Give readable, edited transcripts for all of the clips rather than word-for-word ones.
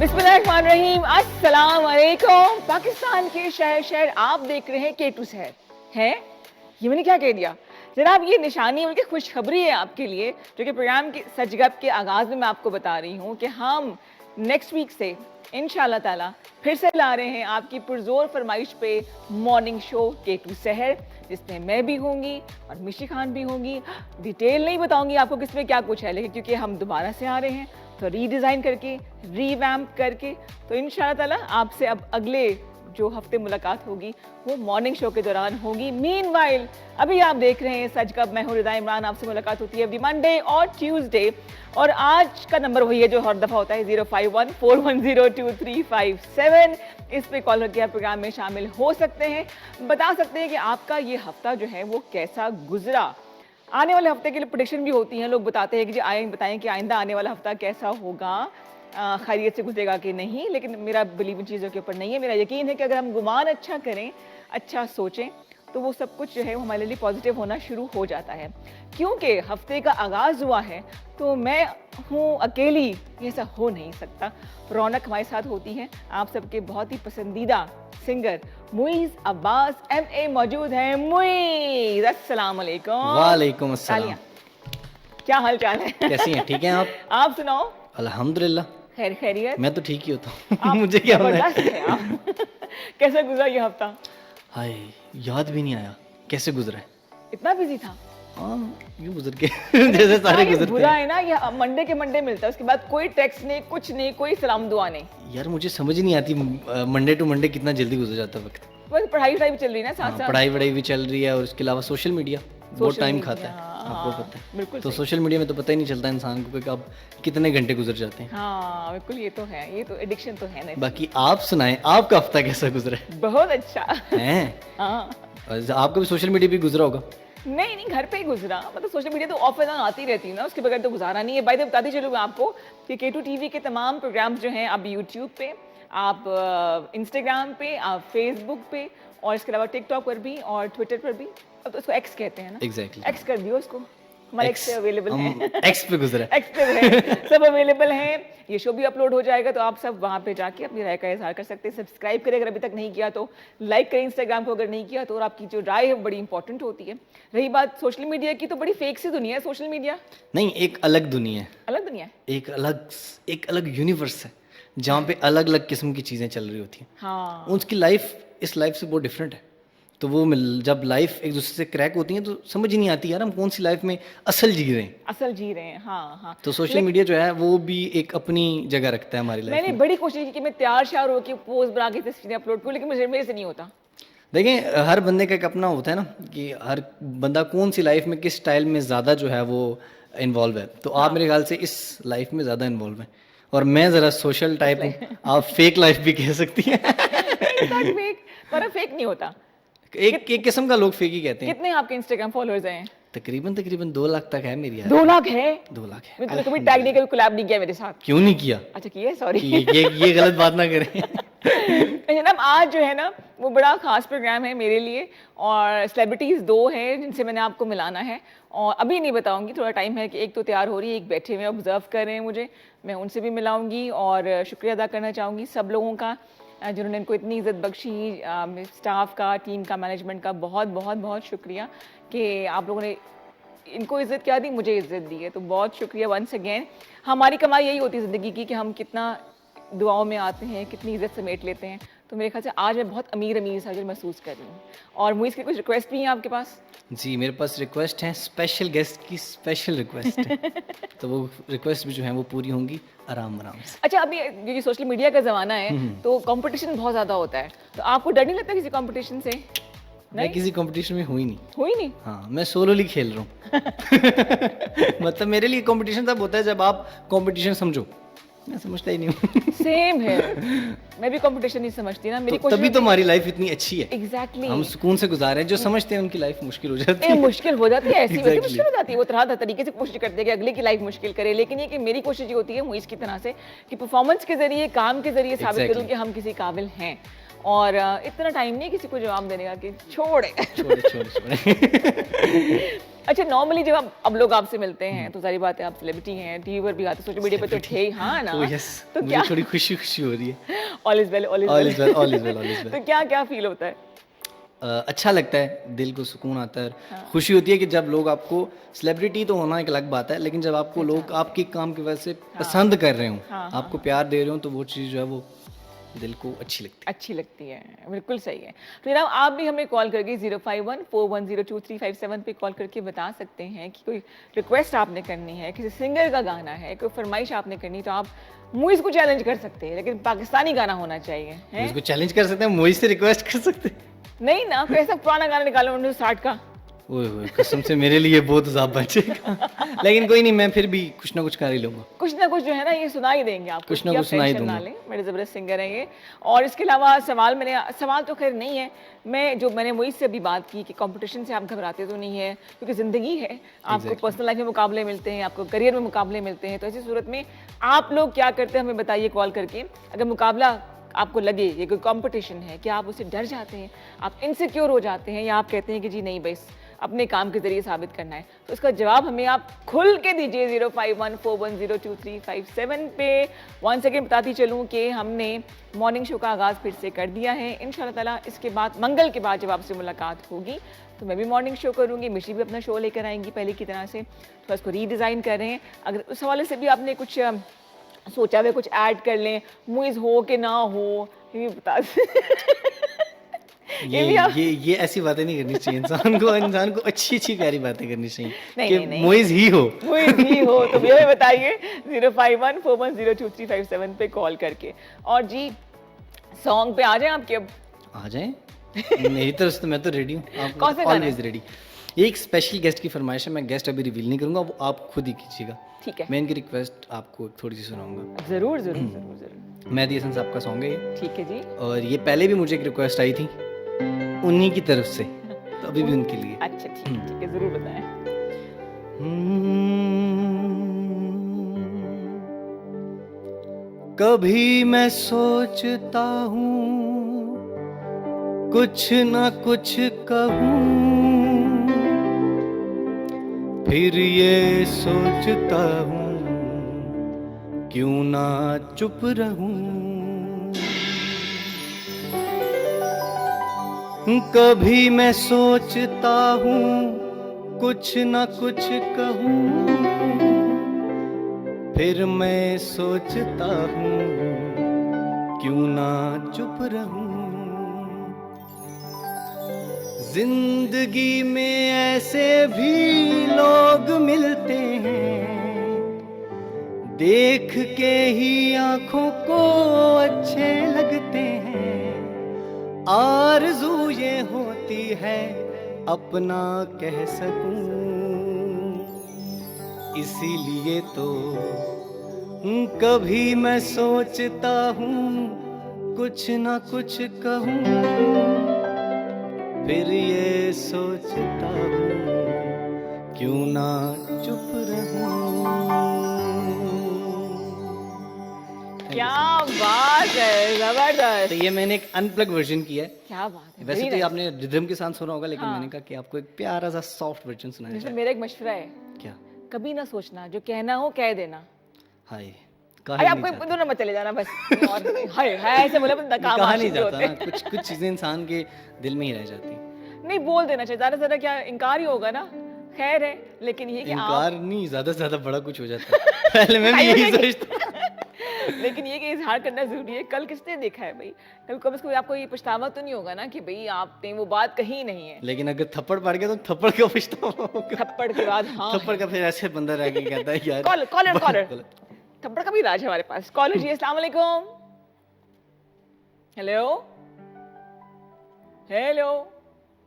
बिस्मिल्लाहिर्रहमानिर्रहीम, अस्सलाम वालेकुम। पाकिस्तान के शहर शहर आप देख रहे हैं K2 शहर है। ये मैंने क्या कह दिया जनाब, ये निशानी बल्कि खुशखबरी है आपके लिए, जो कि प्रोग्राम के सजगप के आगाज़ में मैं आपको बता रही हूँ कि हम नेक्स्ट वीक से इंशाल्लाह ताला फिर से ला रहे हैं आपकी पुरजोर फरमाइश पे मॉर्निंग शो K2 शहर, जिसमें मैं भी होंगी और मिशी खान भी होंगी। डिटेल नहीं बताऊंगी आपको किसमें क्या कुछ है, लेकिन क्योंकि हम दोबारा से आ रहे हैं तो रीडिज़ाइन करके, रीवैम्प करके, तो इंशाल्लाह ताला आपसे अब अगले जो हफ्ते मुलाकात होगी वो मॉर्निंग शो के दौरान होगी। मीनवाइल अभी आप देख रहे हैं सच कब, मैं हूं रिदा इमरान, आपसे मुलाकात होती है एवरी मंडे और ट्यूसडे। और आज का नंबर वही है जो हर दफ़ा होता है, 0514102357। इस पे कॉल करके आप प्रोग्राम में शामिल हो सकते हैं, बता सकते हैं कि आपका ये हफ्ता जो है वो कैसा गुजरा। आने वाले हफ्ते के लिए प्रेडिक्शन भी होती हैं, लोग बताते हैं कि जी बताएं कि आइंदा आने वाला हफ्ता कैसा होगा, खैरियत से गुजरेगा कि नहीं। लेकिन मेरा बिलीव इन चीज़ों के ऊपर नहीं है। मेरा यकीन है कि अगर हम गुमान अच्छा करें, अच्छा सोचें, तो वो सब कुछ जो है वो हमारे लिए पॉजिटिव होना शुरू हो जाता है। क्योंकि हफ्ते का आगाज़ हुआ है तो मैं हूँ अकेली, ये ऐसा हो नहीं सकता। रौनक हमारे साथ होती है, आप सबके बहुत ही पसंदीदा सिंगर मुईज़ अब्बास MA मौजूद हैं। मुईज़, अस्सलाम वालेकुम। वालेकुम अस्सलाम। क्या हाल चाल है? कैसी हैं? ठीक हैं आप? आप सुनाओ। अल्हम्दुलिल्लाह खैर खैरियत? मैं तो ठीक ही होता हूँ। मुझे क्या होना है? आप कैसा गुजरा ये हफ्ता? हाय, याद भी नहीं आया कैसे गुजरा है। इतना बिजी था? हाँ, यूँ गुजर के जैसे सारे गुजरते बुरा हैं। है ना, ये मंडे के मंडे मिलता है, उसके बाद कोई टेक्स्ट नहीं, कुछ नहीं, कोई सलाम दुआ नहीं। यार मुझे समझ नहीं आती मंडे टू मंडे कितना जल्दी गुजर जाता है वक्त। बस पढ़ाई भी चल रही है ना साथ साथ। पढ़ाई वढ़ाई भी चल रही है और उसके अलावा सोशल मीडिया बहुत टाइम खाता है, आपको पता है। बिल्कुल तो सोशल मीडिया में तो पता ही नहीं चलता इंसान को कि अब कितने घंटे गुजर जाते हैं। हाँ बिल्कुल, ये तो है, ये तो एडिक्शन तो है ना। बाकी आप सुनाएं, आपका हफ्ता कैसा गुजरा है? बहुत अच्छा हैं? हाँ। आपका भी सोशल मीडिया भी गुजरा होगा? नहीं नहीं, घर पे ही गुजरा। मतलब सोशल मीडिया तो ऑफ एंड ऑन आती रहती है ना, उसके बगैर तो गुजारा नहीं है। बाय द वे बताती चलूँ मैं आपको कि K2 TV के तमाम प्रोग्राम्स जो हैं आप यूट्यूब पे, आप इंस्टाग्राम पे, आप फेसबुक पे, और इसके अलावा टिकटॉक पर भी और ट्विटर पर भी। अब तो उसको एक्स कहते हैं ना। एग्जैक्टली। एक्स कर दियो उसको, हमारे एक्स पे अवेलेबल है। एक्स पे गुजरा है। एक्स पे है, सब अवेलेबल हैं। ये शो भी अपलोड हो जाएगा तो आप सब वहाँ पे जाके अपनी राय का इजहार कर सकते हैं। सब्सक्राइब करें अगर अभी तक नहीं किया तो, लाइक करें इंस्टाग्राम को अगर नहीं किया तो। और आपकी जो राय है बड़ी इंपॉर्टेंट होती है। रही बात सोशल मीडिया की, तो बड़ी फेक सी दुनिया है सोशल मीडिया। नहीं, एक अलग दुनिया है, अलग दुनिया है, एक अलग यूनिवर्स है जहाँ पे अलग अलग किस्म की चीज़ें चल रही होती हैं। हाँ। उसकी लाइफ इस लाइफ से बहुत डिफरेंट है। तो वो जब लाइफ एक दूसरे से क्रैक होती है तो समझ ही नहीं आती यार हम कौन सी लाइफ में असल जी रहे हैं। असल जी रहे हैं, हाँ हाँ। तो सोशल मीडिया जो है वो भी एक अपनी जगह रखता है हमारी लाइफ मैंने में। बड़ी कोशिश की कि मैं तैयार श्यार होकर पोज बना के तस्वीरें अपलोड करूँ, लेकिन मेरे से नहीं होता। देखें, हर बंदे का एक अपना होता है ना कि हर बंदा कौन सी लाइफ में किस स्टाइल में ज़्यादा जो है वो इन्वॉल्व है। तो आप मेरे ख्याल से इस लाइफ में ज़्यादा इन्वॉल्व हैं और मैं ज़रा सोशल टाइप हूँ। आप फेक लाइफ भी कह सकती हैं। फेक, पर फेक नहीं होता। एक किस्म का लोग फेक ही कहते हैं। कितने आपके इंस्टाग्राम फॉलोअर्स हैं? तकरीबन 2 लाख तक है मेरी यार। 2 लाख है? 2 लाख है। मैंने कभी टैग नहीं किया, कोलैब नहीं किया मेरे साथ। क्यों नहीं किया? अच्छा किया, सॉरी। ये गलत बात ना करें। जनाब आज जो है ना वो बड़ा खास प्रोग्राम है मेरे लिए, और सेलिब्रिटीज़ 2 हैं जिनसे मैंने आपको मिलाना है। और अभी नहीं बताऊंगी, थोड़ा टाइम है कि एक तो तैयार हो रही है, एक बैठे हुए ऑब्जर्व कर रहे हैं मुझे, मैं उनसे भी मिलाऊंगी। और शुक्रिया अदा करना चाहूँगी सब लोगों का जिन्होंने इनको इतनी इज़्ज़त बख्शी, स्टाफ का, टीम का, मैनेजमेंट का बहुत बहुत बहुत शुक्रिया कि आप लोगों ने इनको इज़्ज़त क्या दी, मुझे इज़्ज़त दी है। तो बहुत शुक्रिया वंस अगेन। हमारी कमाई यही होती है ज़िंदगी की कि हम कितना दुआओं में आते हैं, कितनी इज़्ज़त समेट लेते हैं। तो मेरे ख्याल से आज मैं बहुत अमीर सा महसूस कर रही हूँ। और मुझे इसकी कुछ रिक्वेस्ट भी हैं आपके पास? जी मेरे पास रिक्वेस्ट है, स्पेशल गेस्ट की स्पेशल रिक्वेस्ट है। तो वो रिक्वेस्ट भी जो है वो पूरी होंगी आराम से। अच्छा, अभी ये सोशल मीडिया का ज़माना है तो कंपटीशन बहुत ज़्यादा होता है, तो आपको डर नहीं लगता किसी कंपटीशन से? मैं किसी कंपटीशन में हुई नहीं। हाँ, मैं सोलोली खेल रहा हूँ। मतलब मेरे लिए कंपटीशन तब होता है जब आप कंपटीशन समझो, मैं समझता ही नहीं हूँ। सेम है, मैं भी कंपटीशन नहीं समझती ना। मेरी तभी तो हमारी लाइफ इतनी अच्छी है। एग्जैक्टली, हम सुकून से गुजार रहे हैं। जो समझते हैं उनकी लाइफ मुश्किल हो जाती है। मुश्किल हो जाती है, ऐसी मुश्किल हो जाती है। वो तरह तरीके से कोशिश करते हैं कि अगले की लाइफ मुश्किल करे, लेकिन ये कि मेरी कोशिश ये होती है मुझे इसकी तरह से कि परफॉर्मेंस के जरिए, काम के जरिए साबित करूँ कि हम किसी काबिल हैं। और इतना टाइम नहीं किसी को जवाब देने का कि छोड़े। अच्छा, नॉर्मली जब अब लोग आपसे मिलते हैं तो सारी बातें, आप सेलिब्रिटी हैं, टीवी पर भी आते, सोशल मीडिया पे तो थे ही, हाँ ना? ओह यस, तो मुझे क्या थोड़ी खुशी हो रही है। All is well, all is all is well, well. All is well, all is well. तो क्या क्या फील होता है? अच्छा लगता है, दिल को सुकून आता है, खुशी होती है कि जब लोग आपको, सेलिब्रिटी तो होना एक अलग बात है, लेकिन जब आपको लोग आपके काम की वजह से पसंद कर रहे हो, आपको प्यार दे रहे हो, तो वो चीज़ जो है वो दिल को अच्छी लगती अच्छी लगती है, बिल्कुल सही है। तो जनाब आप भी हमें कॉल करके 05141022357 पे कॉल करके बता सकते हैं कि कोई रिक्वेस्ट आपने करनी है, किसी सिंगर का गाना है, कोई फरमाइश आपने करनी, तो आप मूवीज को चैलेंज कर सकते हैं, लेकिन पाकिस्तानी गाना होना चाहिए है। है? इसको चैलेंज कर सकते हैं, मुझे से रिक्वेस्ट कर सकते हैं। नहीं ना, कोई ऐसा पुराना गाना निकालो 1960 का। ओए होए, कसम से मेरे लिए बहुत अज़ाब बचेगा। लेकिन कोई नहीं, मैं फिर भी कुछ ना कुछ कर ही लूँगा। कुछ ना कुछ जो है ना ये सुना ही देंगे आपको, कुछ ना कि कुछ आप सुना ही टेंशन ना दूंगा। लें, बड़े ज़बरदस्त सिंगर हैं ये। और इसके अलावा सवाल तो खैर नहीं है, मैंने वही से अभी बात की कि कंपटीशन से आप घबराते तो नहीं है, क्योंकि ज़िंदगी है, आपको पर्सनल लाइफ में मुकाबले मिलते हैं, आपको करियर में मुकाबले मिलते हैं, तो ऐसी सूरत में आप लोग क्या करते हैं हमें बताइए कॉल करके। अगर मुकाबला आपको लगे ये कोई कंपटीशन है, क्या आप उससे डर जाते हैं, आप इनसिक्योर हो जाते हैं, या आप कहते हैं कि जी नहीं बस अपने काम के जरिए साबित करना है, तो इसका जवाब हमें आप खुल के दीजिए 05141022357 पे। वन सेकेंड बताती चलूँ कि हमने मॉर्निंग शो का आगाज़ फिर से कर दिया है। इंशाल्लाह ताला इसके बाद मंगल के बाद जब आपसे मुलाकात होगी तो मैं भी मॉर्निंग शो करूँगी, मिशी भी अपना शो लेकर आएंगी पहले की तरह से, थोड़ा इसको रीडिज़ाइन कर रहे हैं। अगर उस हवाले से भी आपने कुछ सोचा हुआ कुछ ऐड कर लें, मूवीज हो कि ना हो, ये भी बता ये ऐसी बातें नहीं करनी चाहिए, इंसान को अच्छी प्यारी बातें करनी चाहिए कि नहीं। मोइज ही हो। मूवीज ही हो तो भी हमें बताइए 05141022357 पे कॉल करके। और जी सॉन्ग पे आ जाएं आपके अब। आ जाएं, मेरी तरफ से तो मैं तो रेडी हूँ, कौन सा गाना है? Always ready. ये एक स्पेशल गेस्ट की फरमाइश है, मैं गेस्ट अभी रिवील नहीं करूंगा, वो आप खुद ही कीजिएगा। ठीक है, मैं इनकी रिक्वेस्ट आपको थोड़ी सी सुनाऊंगा। जरूर जरूर जरूर जरूर। मेहदी हसन साहब का सॉन्ग है ये, ठीक है जी। और ये पहले भी मुझे एक रिक्वेस्ट आई थी उन्हीं की तरफ से, तो अभी भी उनके लिए। अच्छा ठीक है, जरूर बताएं। कभी मैं सोचता हूँ कुछ ना कुछ कहूँ, फिर ये सोचता हूँ क्यों ना चुप रहूं। कभी मैं सोचता हूँ कुछ ना कुछ कहूँ, फिर मैं सोचता हूँ क्यों ना चुप रहूं। जिंदगी में ऐसे भी लोग मिलते हैं, देख के ही आंखों को अच्छे लगते हैं। आरज़ू ये होती है अपना कह सकूं, इसीलिए तो कभी मैं सोचता हूँ कुछ ना कुछ कहूँ, फिर ये सोचता हूँ क्यों ना चुप रहूं। क्या बात है, जबरदस्त। तो ये मैंने एक अनप्लग वर्जन किया है। क्या बात है। वैसे तो ये आपने रिदम के साथ सुना होगा, लेकिन हाँ। मैंने कहा कि आपको एक प्यारा सा सॉफ्ट वर्जन सुनाया जैसे जाए। मेरा एक मशवरा है, क्या? कभी ना सोचना, जो कहना हो कह देना। हाय, अरे आपको दोनों मत चले जाना बस। और हाय हाय ऐसे बोले बंदा काम कहा नहीं आशिक जाता होते ना, कुछ चीजें इंसान के दिल में ही रह जाती। नहीं बोल देना चाहिए, ज्यादा से ज्यादा क्या इनकार ही होगा ना। खैर है, लेकिन ये कि इनकार नहीं, ज्यादा से ज्यादा बड़ा कुछ हो जाता है। पहले मैं भी यही सोचता। लेकिन ये कि इजहार करना जरूरी है। कल किसने देखा है भाई, कल कम से कम आपको ये पछतावा तो नहीं होगा ना कि भाई आपने वो बात कही नहीं है। लेकिन अगर थप्पड़ पड़ गया तो थप्पड़ का पछतावा होगा। थप्पड़ के बाद हाँ थप्पड़ का फिर ऐसे बंदा रह के कहता है यार। कॉलर थप्पड़ का भी राज है हमारे पास। कॉलर जी अस्सलाम वालेकुम। Hello hello,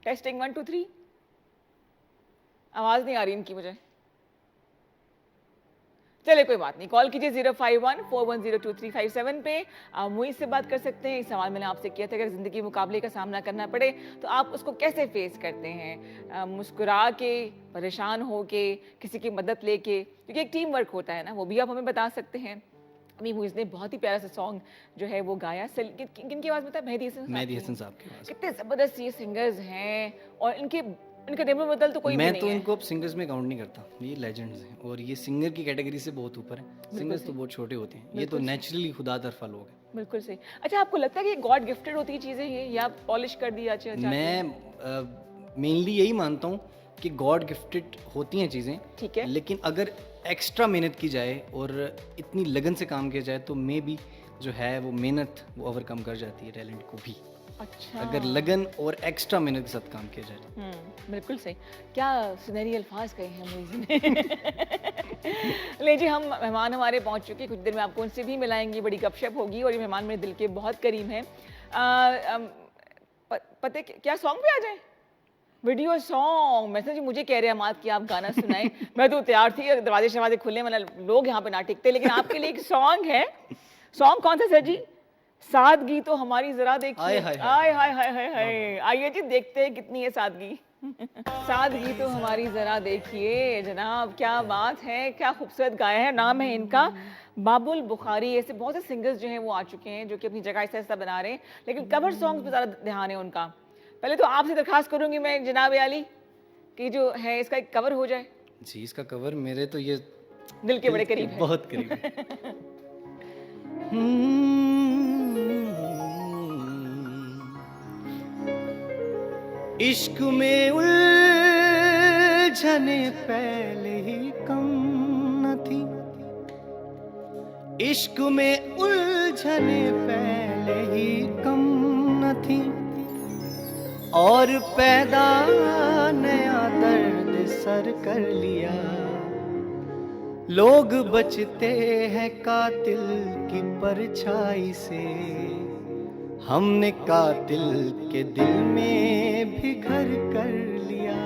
testing 1 2 3। आवाज नहीं आ रही इनकी मुझे। चले कोई बात नहीं, कॉल कीजिए 05141022357 पे। आप मुझसे से बात कर सकते हैं। इस सवाल मैंने आपसे किया था, अगर जिंदगी मुकाबले का सामना करना पड़े तो आप उसको कैसे फेस करते हैं, मुस्कुरा के, परेशान हो के, किसी की मदद लेके, क्योंकि एक टीम वर्क होता है ना, वो भी आप हमें बता सकते हैं। अभी मुइज़ ने बहुत ही प्यारा सा सॉन्ग जो है वो गाया। किनकी आवाज़ में था? मेहदी हसन मेहदी हसन साहब की आवाज़। कितने ज़बरदस्त ये सिंगर्स हैं, और इनके इनका निम्न बदल तो कोई भी मैं नहीं तो है। इनको अब सिंगर्स में काउंट नहीं करता, ये लेजेंड्स हैं और ये सिंगर की कैटेगरी से बहुत ऊपर है। सिंगर्स तो बहुत छोटे होते हैं, ये तो नेचुरली खुदा तरफा लोग हैं। बिल्कुल सही। अच्छा, आपको लगता है कि गॉड गिफ्टेड होती है चीज़ें ये, या पॉलिश कर दिया अच्छा? मैं मेनली यही मानता हूँ कि गॉड गिफ्टेड होती हैं चीज़ें, ठीक है। लेकिन अगर एक्स्ट्रा मेहनत की जाए और इतनी लगन से काम किया जाए तो मे बी जो है वो मेहनत वो ओवरकम कर जाती है टैलेंट को भी, अच्छा। अगर लगन और एक्स्ट्रा मेहनत के साथ काम किया जाए। बिल्कुल सही। क्या सुनहरी अल्फाज कहे हैं मोइज़ ने। ले जी, हम मेहमान हमारे पहुंच चुके हैं, कुछ देर में आपको उनसे भी मिलाएंगे, बड़ी गपशप होगी और ये मेहमान मेरे दिल के बहुत करीब हैं। पता क्या सॉन्ग पे आ जाए? Video song. मैं जी मुझे कह रहे हैं मात कि आप गाना सुनाएं। मैं तो तैयार थी, दरवाजे शरवाजे खुले, मतलब लोग यहाँ पे ना टिकते, लेकिन आपके लिए एक सॉन्ग है। सॉन्ग कौन सा सर जी? सादगी तो हमारी जरा देखिए। हाय हाय हाय हाय हाय हाय हाय। आइए जी देखते हैं कितनी है सादगी। सादगी तो हमारी जरा देखिए जनाब, क्या बात है, क्या खूबसूरत गाया है। नाम है इनका बाबुल बुखारी। ऐसे बहुत से सिंगर्स जो हैं वो आ चुके हैं जो कि अपनी जगह ऐसा बना रहे हैं, लेकिन कवर सॉन्ग्स पे ज़्यादा ध्यान है उनका। पहले तो आपसे दरखास्त करूंगी मैं जनाब आली कि जो है इसका एक कवर हो जाए। जी, इसका कवर मेरे तो ये दिल के बड़े करीब है। बहुत करीब है। इश्क में उलझने पहले ही कम न थी, इश्क में उलझने पहले ही कम न थी, और पैदा नया दर्द सर कर लिया। लोग बचते हैं कातिल की परछाई से, हमने कातिल के दिल में भी घर कर लिया।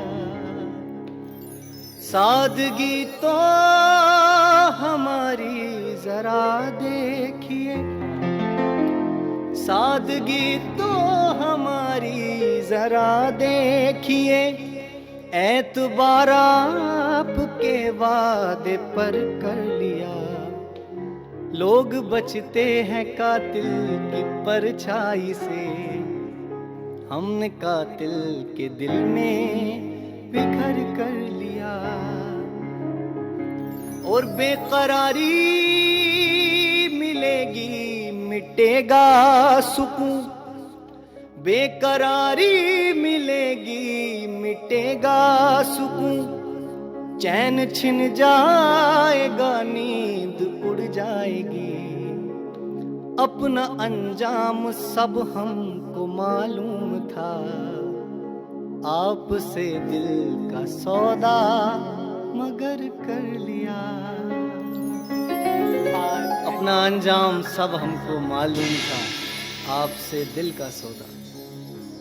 सादगी तो हमारी जरा देखिए, सादगी तो हमारी जरा देखिए, एतबार आपके वादे पर कर लिया। लोग बचते हैं कातिल की परछाई से, हमने कातिल के दिल में भी घर कर लिया। और बेकरारी मिलेगी मिटेगा सुकून, बेकरारी मिलेगी मिटेगा सुकून, चैन छिन जाएगा नींद उड़ जाएगी। अपना अंजाम सब हमको मालूम था, आपसे दिल का सौदा मगर कर लिया। अपना अंजाम सब हमको मालूम था, आपसे दिल का सौदा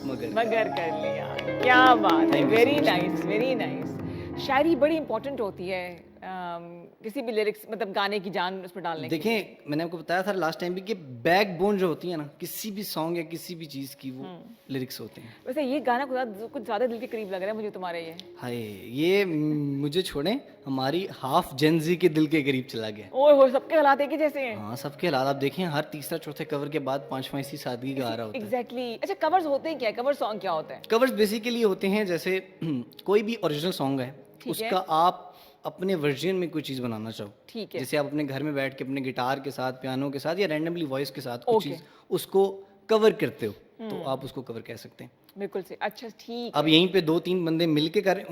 मगर कर लिया। क्या बात है, Thank you so very much. Nice, very nice. शायरी बड़ी इंपॉर्टेंट होती है किसी भी लिरिक्स, मतलब गाने की जान उसमें डालने की। देखें, मैंने आपको बताया था लास्ट टाइम भी कि बैकबोन जो होती है ना किसी भी सॉन्ग या किसी भी चीज़ की, वो लिरिक्स होते हैं। वैसे ये गाना कुछ ज़्यादा दिल के करीब लग रहा है मुझे तुम्हारे ये। हाय, ये मुझे छोड़ें, हमारी हाफ जेनजी के दिल के करीब चला गया। ओए हो, सबके हालात एक ही जैसे हैं। हाँ, सबके हालात आप देखें, हर तीसरा चौथे कवर के बाद पांचवा इसी सादगी का आ रहा होता है। एग्जैक्टली। अच्छा, कवर्स होते हैं क्या? कवर सॉन्ग क्या होता है? कवर्स बेसिकली होते हैं जैसे कोई भी ओरिजिनल सॉन्ग है, ठीक है। उसका आप अपने वर्जन में कोई चीज़ बनाना चाहो, ठीक है। जैसे आप अपने घर में बैठ के अपने गिटार के साथ, पियानो के साथ या रैंडमली वॉइस के साथ कुछ Okay. चीज़ उसको कवर करते हो, तो आप उसको कवर कह सकते हैं। बिल्कुल से। अच्छा, ठीक। अब यहीं पे 2-3 बंदे मिलके कर रहे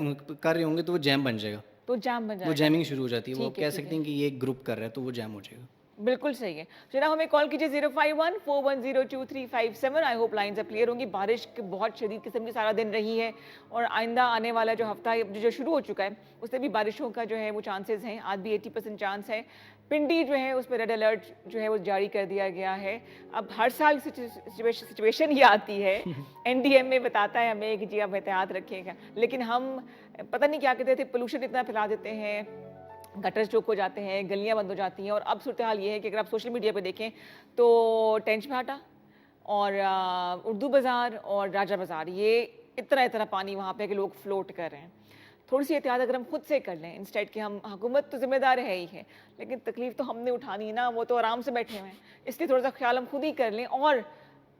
होंगे तो वो जैम बन जाएगा, तो जाम बन वो जाएगा। जैमिंग शुरू हो जाती है। वो ठीक आप है, कह ठीक सकते हैं कि ये एक ग्रुप कर रहा है तो वो जैम हो जाएगा। बिल्कुल सही है। जनाब हमें कॉल कीजिए 0514102357। आई होप लाइन्स अब क्लियर होंगी। बारिश की बहुत शदीद किस्म की सारा दिन रही है और आइंदा आने वाला जो हफ्ता जो शुरू हो चुका है उससे भी बारिशों का जो है वो चांसेस हैं। आज भी 80% चांस है। पिंडी जो है उस पर रेड अलर्ट जो है वो जारी कर दिया गया है। अब हर साल सिचुएशन ये आती है, एनडीएम में बताता है हमें कि जी आप एहतियात रखिएगा, लेकिन हम पता नहीं क्या कहते थे, पोल्यूशन इतना फैला देते हैं, गटर चौक हो जाते हैं, गलियां बंद हो जाती हैं। और अब सूरत हाल ये है कि अगर आप सोशल मीडिया पे देखें तो टेंच भाटा और उर्दू बाज़ार और राजा बाज़ार, ये इतना पानी वहाँ पे कि लोग फ्लोट कर रहे हैं। थोड़ी सी एहतियात अगर हम खुद से कर लें, इंस्टेड कि हम, हुकूमत तो जिम्मेदार है ही है, लेकिन तकलीफ तो हमने उठानी ना, वो तो आराम से बैठे हुए हैं, इसलिए थोड़ा सा ख्याल हम खुद ही कर लें। और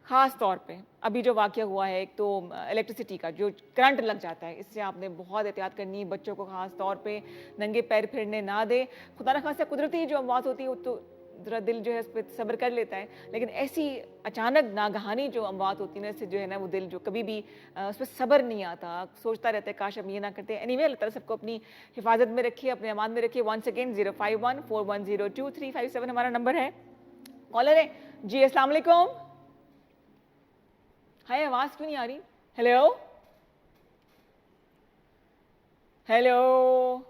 ख़ास तौर पे अभी जो वाक़या हुआ है, एक तो इलेक्ट्रिसिटी का जो करंट लग जाता है, इससे आपने बहुत एहतियात करनी है। बच्चों को ख़ास तौर पे नंगे पैर फिरने ना दें। खुदा न खास्ता कुदरती जो अमवात होती है वो तो ज़रा दिल जो है उस पर सब्र कर लेता है, लेकिन ऐसी अचानक नागहानी जो अमवात होती है ना, इससे जो है ना वो दिल जो कभी भी उस पर सब्र नहीं आता, सोचता रहता है काश हम ये ना करते। एनीवे अल्लाह ताला सबको अपनी हिफाजत में रखिए, अपने अमान में रखिए। वंस अगेन 05141022357 हमारा नंबर है। कॉलर है जी, अस्सलाम वालेकुम। हाय, आवाज़ क्यों नहीं आ रही? हेलो हेलो,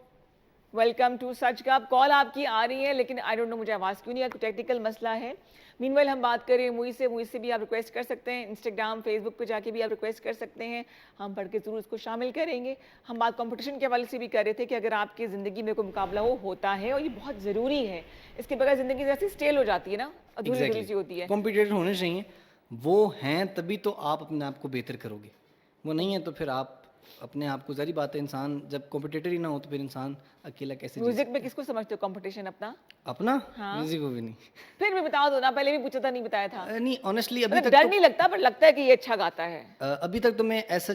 वेलकम टू सच का। कॉल आपकी आ रही है लेकिन आई डोंट नो मुझे आवाज़ क्यों नहीं है, टेक्निकल मसला है। मीनवाइल हम बात करें मुई से भी आप रिक्वेस्ट कर सकते हैं। इंस्टाग्राम फेसबुक पे जाके भी आप रिक्वेस्ट कर सकते हैं, हम पढ़ के ज़रूर इसको शामिल करेंगे। हम बात कंपटीशन के हवाले से भी कर रहे थे कि अगर आपकी ज़िंदगी में कोई मुकाबला हो होता है और ये बहुत ज़रूरी है, इसके बगैर ज़िंदगी जैसे स्टेल हो जाती है ना, अधूरी अधूरी सी होती है। कॉम्पिटिटर होने चाहिए, वो हैं तभी तो आप अपने आप को बेहतर करोगे, वो नहीं है तो फिर आप अपने आप को, जारी बात है, इंसान जब कॉम्पिटिटर ही ना हो तो फिर इंसान अकेला कैसे जी म्यूजिक में किसको समझते हो कंपटीशन अपना? अपना? हाँ। म्यूजिक को भी नहीं। फिर भी बता दो ना, पहले भी पूछा था, नहीं बताया था। नहीं, ऑनेस्टली अभी मतलब तक डर तो नहीं लगता, पर लगता है कि ये अच्छा गाता है। अभी तक तो मैं ऐसा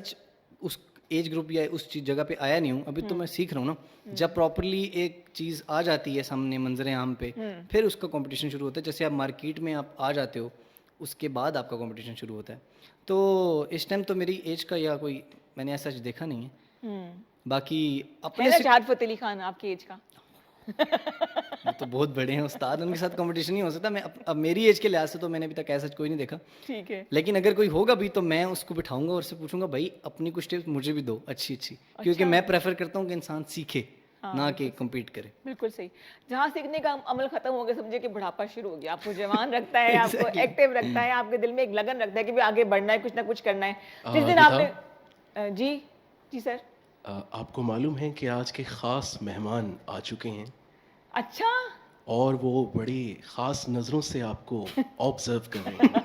उस एज ग्रुप या उस चीज जगह पे आया नहीं हूँ। अभी तो मैं सीख रहा हूँ ना। जब प्रॉपरली एक चीज आ जाती है सामने मंजरे आम पे, फिर उसका कंपटीशन शुरू होता है। जैसे आप मार्केट में आप आ जाते हो, उसके बाद आपका कंपटीशन शुरू होता है। तो इस टाइम तो मेरी एज का या कोई मैंने ऐसा देखा नहीं है। बाकी अपने है ना से शहादत फतेह अली खान आपकी एज का? वो तो बहुत बड़े हैं उस्ताद, उनके साथ कंपटीशन नहीं हो सकता। मैं अब मेरी एज के लिहाज से तो मैंने अभी तक ऐसा कोई नहीं देखा। ठीक है। लेकिन अगर कोई होगा भी तो मैं उसको बिठाऊंगा और उससे पूछूंगा भाई अपनी कुछ टिप्स मुझे भी दो अच्छी अच्छी, क्योंकि मैं प्रेफर करता हूँ कि इंसान सीखे, ना कि कम्पीट करे। बिल्कुल सही। जहाँ सीखने का अमल खत्म हो गया, समझे कि बुढ़ापा शुरू हो गया। आपको जवान रखता है, आपको एक्टिव रखता है, आपके दिल में एक लगन रखता है कि भी आगे बढ़ना है, कुछ ना कुछ करना है। जिस दिन आपने जी जी सर, आपको मालूम है कि आज के ख़ास मेहमान आ चुके हैं अच्छा और वो बड़ी ख़ास नज़रों से आपको ऑब्जर्व कर रहे हैं।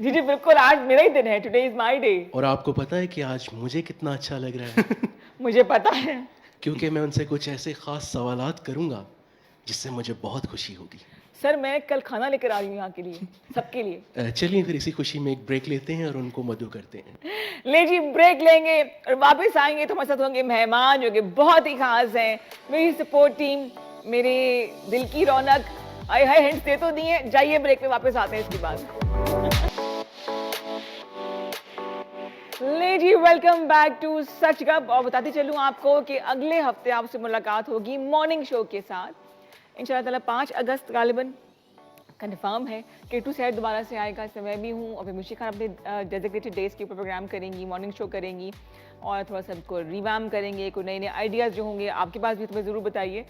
जी जी बिल्कुल, आज मेरा ही दिन है, टुडे इज माय डे। और आपको पता है कि आज मुझे कितना अच्छा लग रहा है मुझे पता है। क्योंकि मैं उनसे कुछ ऐसे ख़ास सवालात करूंगा जिससे मुझे बहुत खुशी होगी। सर मैं कल खाना लेकर आ रही हूँ यहाँ के लिए, सबके लिए। चलिए फिर इसी खुशी में एक ब्रेक लेते हैं और उनको मदू करते हैं। ले जी, ब्रेक लेंगे और वापस आएंगे तो हमारे साथ होंगे मेहमान जो कि बहुत ही खास हैं। मेरी सपोर्ट टीम, मेरे दिल की रौनक। आए हाय, हिंट्स दे तो दिए। जाइए ब्रेक में, वापस आते हैं इसके बाद। ले जी, वेलकम बैक टू सच गप। और बताती चलूँ आपको कि अगले हफ्ते आपसे मुलाकात होगी मॉर्निंग शो के साथ इंशाल्लाह ताला। 5 अगस्त गालिबन कंफर्म है कि टू सेट दोबारा से आएगा। इसमें मैं भी हूँ और मुशी खान अपने डेजिग्नेटेड डेज के ऊपर प्रोग्राम करेंगी, मॉर्निंग शो करेंगी और थोड़ा सा सबको रिवैम करेंगे। कोई नए नए आइडियाज़ जो होंगे आपके पास भी तुम्हें ज़रूर बताइए।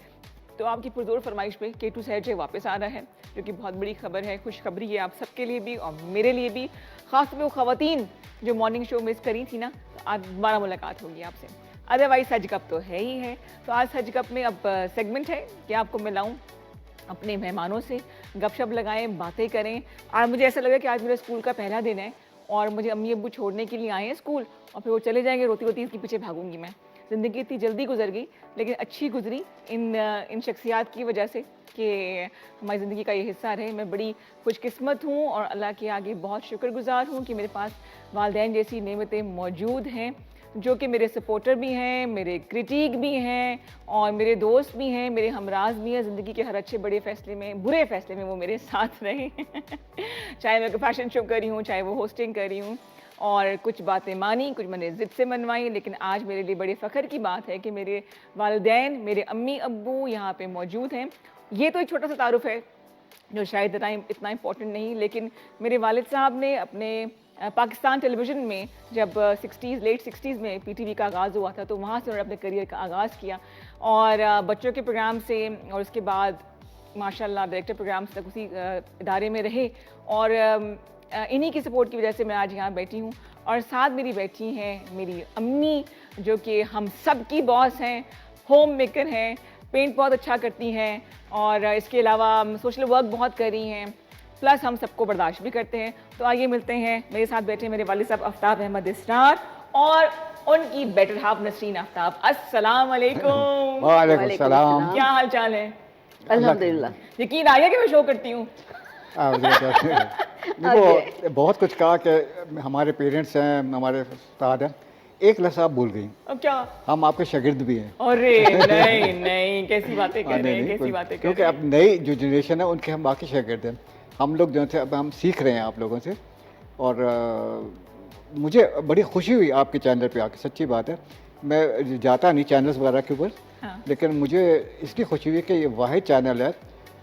तो आपकी पुरजोर फरमाइश पे के टू सेट जो वापस आ रहा है, जो कि बहुत बड़ी खबर है, खुशखबरी है आप सबके लिए भी और मेरे लिए भी। ख़ास वो ख़वातीन जो मॉर्निंग शो मिस करी थी ना, आज दोबारा मुलाकात होगी आपसे। अदरवाइज सच गप तो है ही है। तो आज सच गप में अब सेगमेंट है कि आपको मिलाऊं अपने मेहमानों से, गपशप लगाएं, बातें करें। आज मुझे ऐसा लगा कि आज मेरे स्कूल का पहला दिन है और मुझे अम्मी अब्बू छोड़ने के लिए आए हैं स्कूल और फिर वो चले जाएंगे, रोती रोती इसके पीछे भागूंगी मैं। ज़िंदगी इतनी जल्दी गुजर गई लेकिन अच्छी गुजरी इन शख्सियात की वजह से कि हमारी ज़िंदगी का ये हिस्सा रहे। मैं बड़ी खुशकिस्मत हूँ और अल्लाह के आगे बहुत शुक्रगुजार हूँ कि मेरे पास वालिदैन जैसी नेमतें मौजूद हैं, जो कि मेरे सपोर्टर भी हैं, मेरे क्रिटिक भी हैं और मेरे दोस्त भी हैं, मेरे हमराज भी हैं। ज़िंदगी के हर अच्छे बड़े फ़ैसले में, बुरे फ़ैसले में वो मेरे साथ रहे चाहे मैं फैशन शो कर रही हूँ, चाहे वो होस्टिंग कर रही हूँ। और कुछ बातें मानी, कुछ मैंने ज़िद से मनवाई, लेकिन आज मेरे लिए बड़े फ़ख्र की बात है कि मेरे वालिदैन, मेरे अम्मी अब्बू यहाँ पे मौजूद हैं। ये तो एक छोटा सा तारुफ है जो शायद इतना इम्पोर्टेंट नहीं, लेकिन मेरे वालिद साहब ने अपने पाकिस्तान टेलीविज़न में जब लेट 60s में PTV का आगाज़ हुआ था, तो वहाँ से उन्होंने अपने करियर का आगाज़ किया और बच्चों के प्रोग्राम से और उसके बाद माशाल्लाह डायरेक्टर प्रोग्राम्स तक उसी इदारे में रहे और इन्हीं की सपोर्ट की वजह से मैं आज यहाँ बैठी हूँ। और साथ मेरी बैठी हैं मेरी अम्मी जो कि हम सब की बॉस हैं, होम मेकर हैं, पेंट बहुत अच्छा करती हैं और इसके अलावा सोशल वर्क बहुत कर रही हैं, प्लस हम सबको बर्दाश्त भी करते हैं। तो आइए मिलते हैं, मेरे साथ बैठे मेरे वालिद साहब आफ्ताब अहमद इसरार और उनकी बेटर हाफ नसरीन आफ्ताब। अस्सलाम वालेकुम। वालेकुम सलाम। क्या हाल चाल है? अल्हम्दुलिल्लाह। यकीन आ गया कि मैं शो करती हूँ? देखो बहुत कुछ कहा कि हमारे पेरेंट्स हैं, हमारे उस्ताद हैं, एक लफ्ज़ आप भूल गई, अब क्या? हम आपके शागिर्द भी हैं। अरे नहीं नहीं, कैसी बातें कर रहे हैं, कैसी बातें कर क्योंकि रहे अब नई जो जनरेशन है उनके हम बाकी शागिर्द हैं। हम लोग जो थे अब हम सीख रहे हैं आप लोगों से, और मुझे बड़ी खुशी हुई आपके चैनल पे आके, सच्ची बात है। मैं जाता नहीं चैनल्स वगैरह के ऊपर, हाँ। लेकिन मुझे इसकी खुशी हुई कि ये वाहिद चैनल है